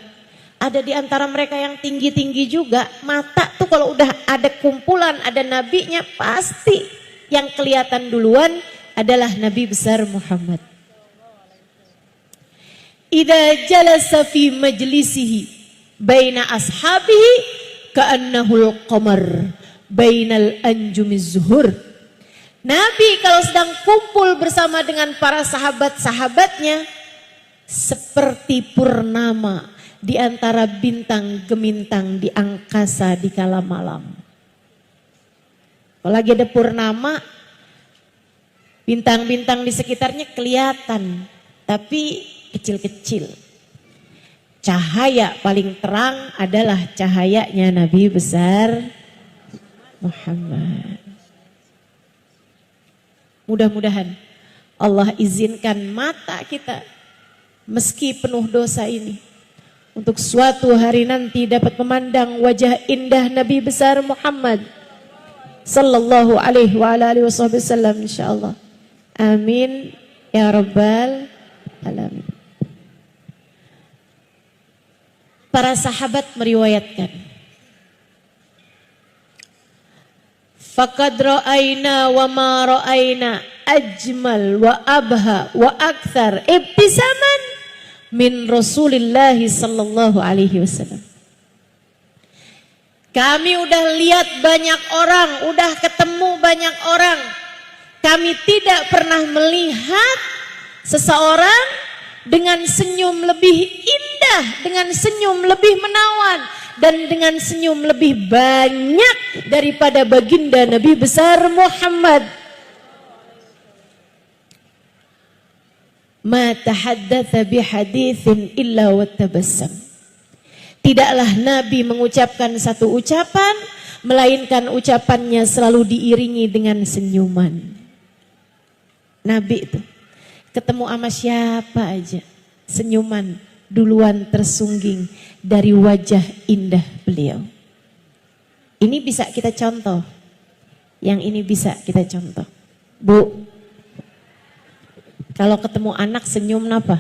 A: ada di antara mereka yang tinggi-tinggi juga, mata tuh kalau udah ada kumpulan, ada nabinya, pasti yang kelihatan duluan adalah Nabi besar Muhammad. Idza jalasa fi majlisihi baina ashabihi ka'annahul qamar bainal anjumiz zuhur. Nabi kalau sedang kumpul bersama dengan para sahabat-sahabatnya seperti purnama di antara bintang gemintang di angkasa di kala malam. Kalau lagi ada purnama, bintang-bintang di sekitarnya kelihatan, tapi kecil-kecil. Cahaya paling terang adalah cahayanya Nabi besar Muhammad. Mudah-mudahan Allah izinkan mata kita meski penuh dosa ini, untuk suatu hari nanti dapat memandang wajah indah Nabi besar Muhammad sallallahu alaihi wasallam insyaallah. Amin ya rabbal alamin. Para sahabat meriwayatkan, faqad ra'ayna wa ma ra'ayna ajmal wa abha wa akthar ibtisaman min Rasulillah sallallahu alaihi wasallam. Kami udah lihat banyak orang, udah ketemu banyak orang. Kami tidak pernah melihat seseorang dengan senyum lebih indah, dengan senyum lebih menawan, dan dengan senyum lebih banyak daripada baginda Nabi besar Muhammad. Ma tahaddatsa bihaditsin illa wattabassam. Tidaklah Nabi mengucapkan satu ucapan melainkan ucapannya selalu diiringi dengan senyuman. Nabi itu ketemu sama siapa aja, senyuman duluan tersungging dari wajah indah beliau. Ini bisa kita contoh. Yang ini bisa kita contoh. Bu, kalau ketemu anak senyum apa?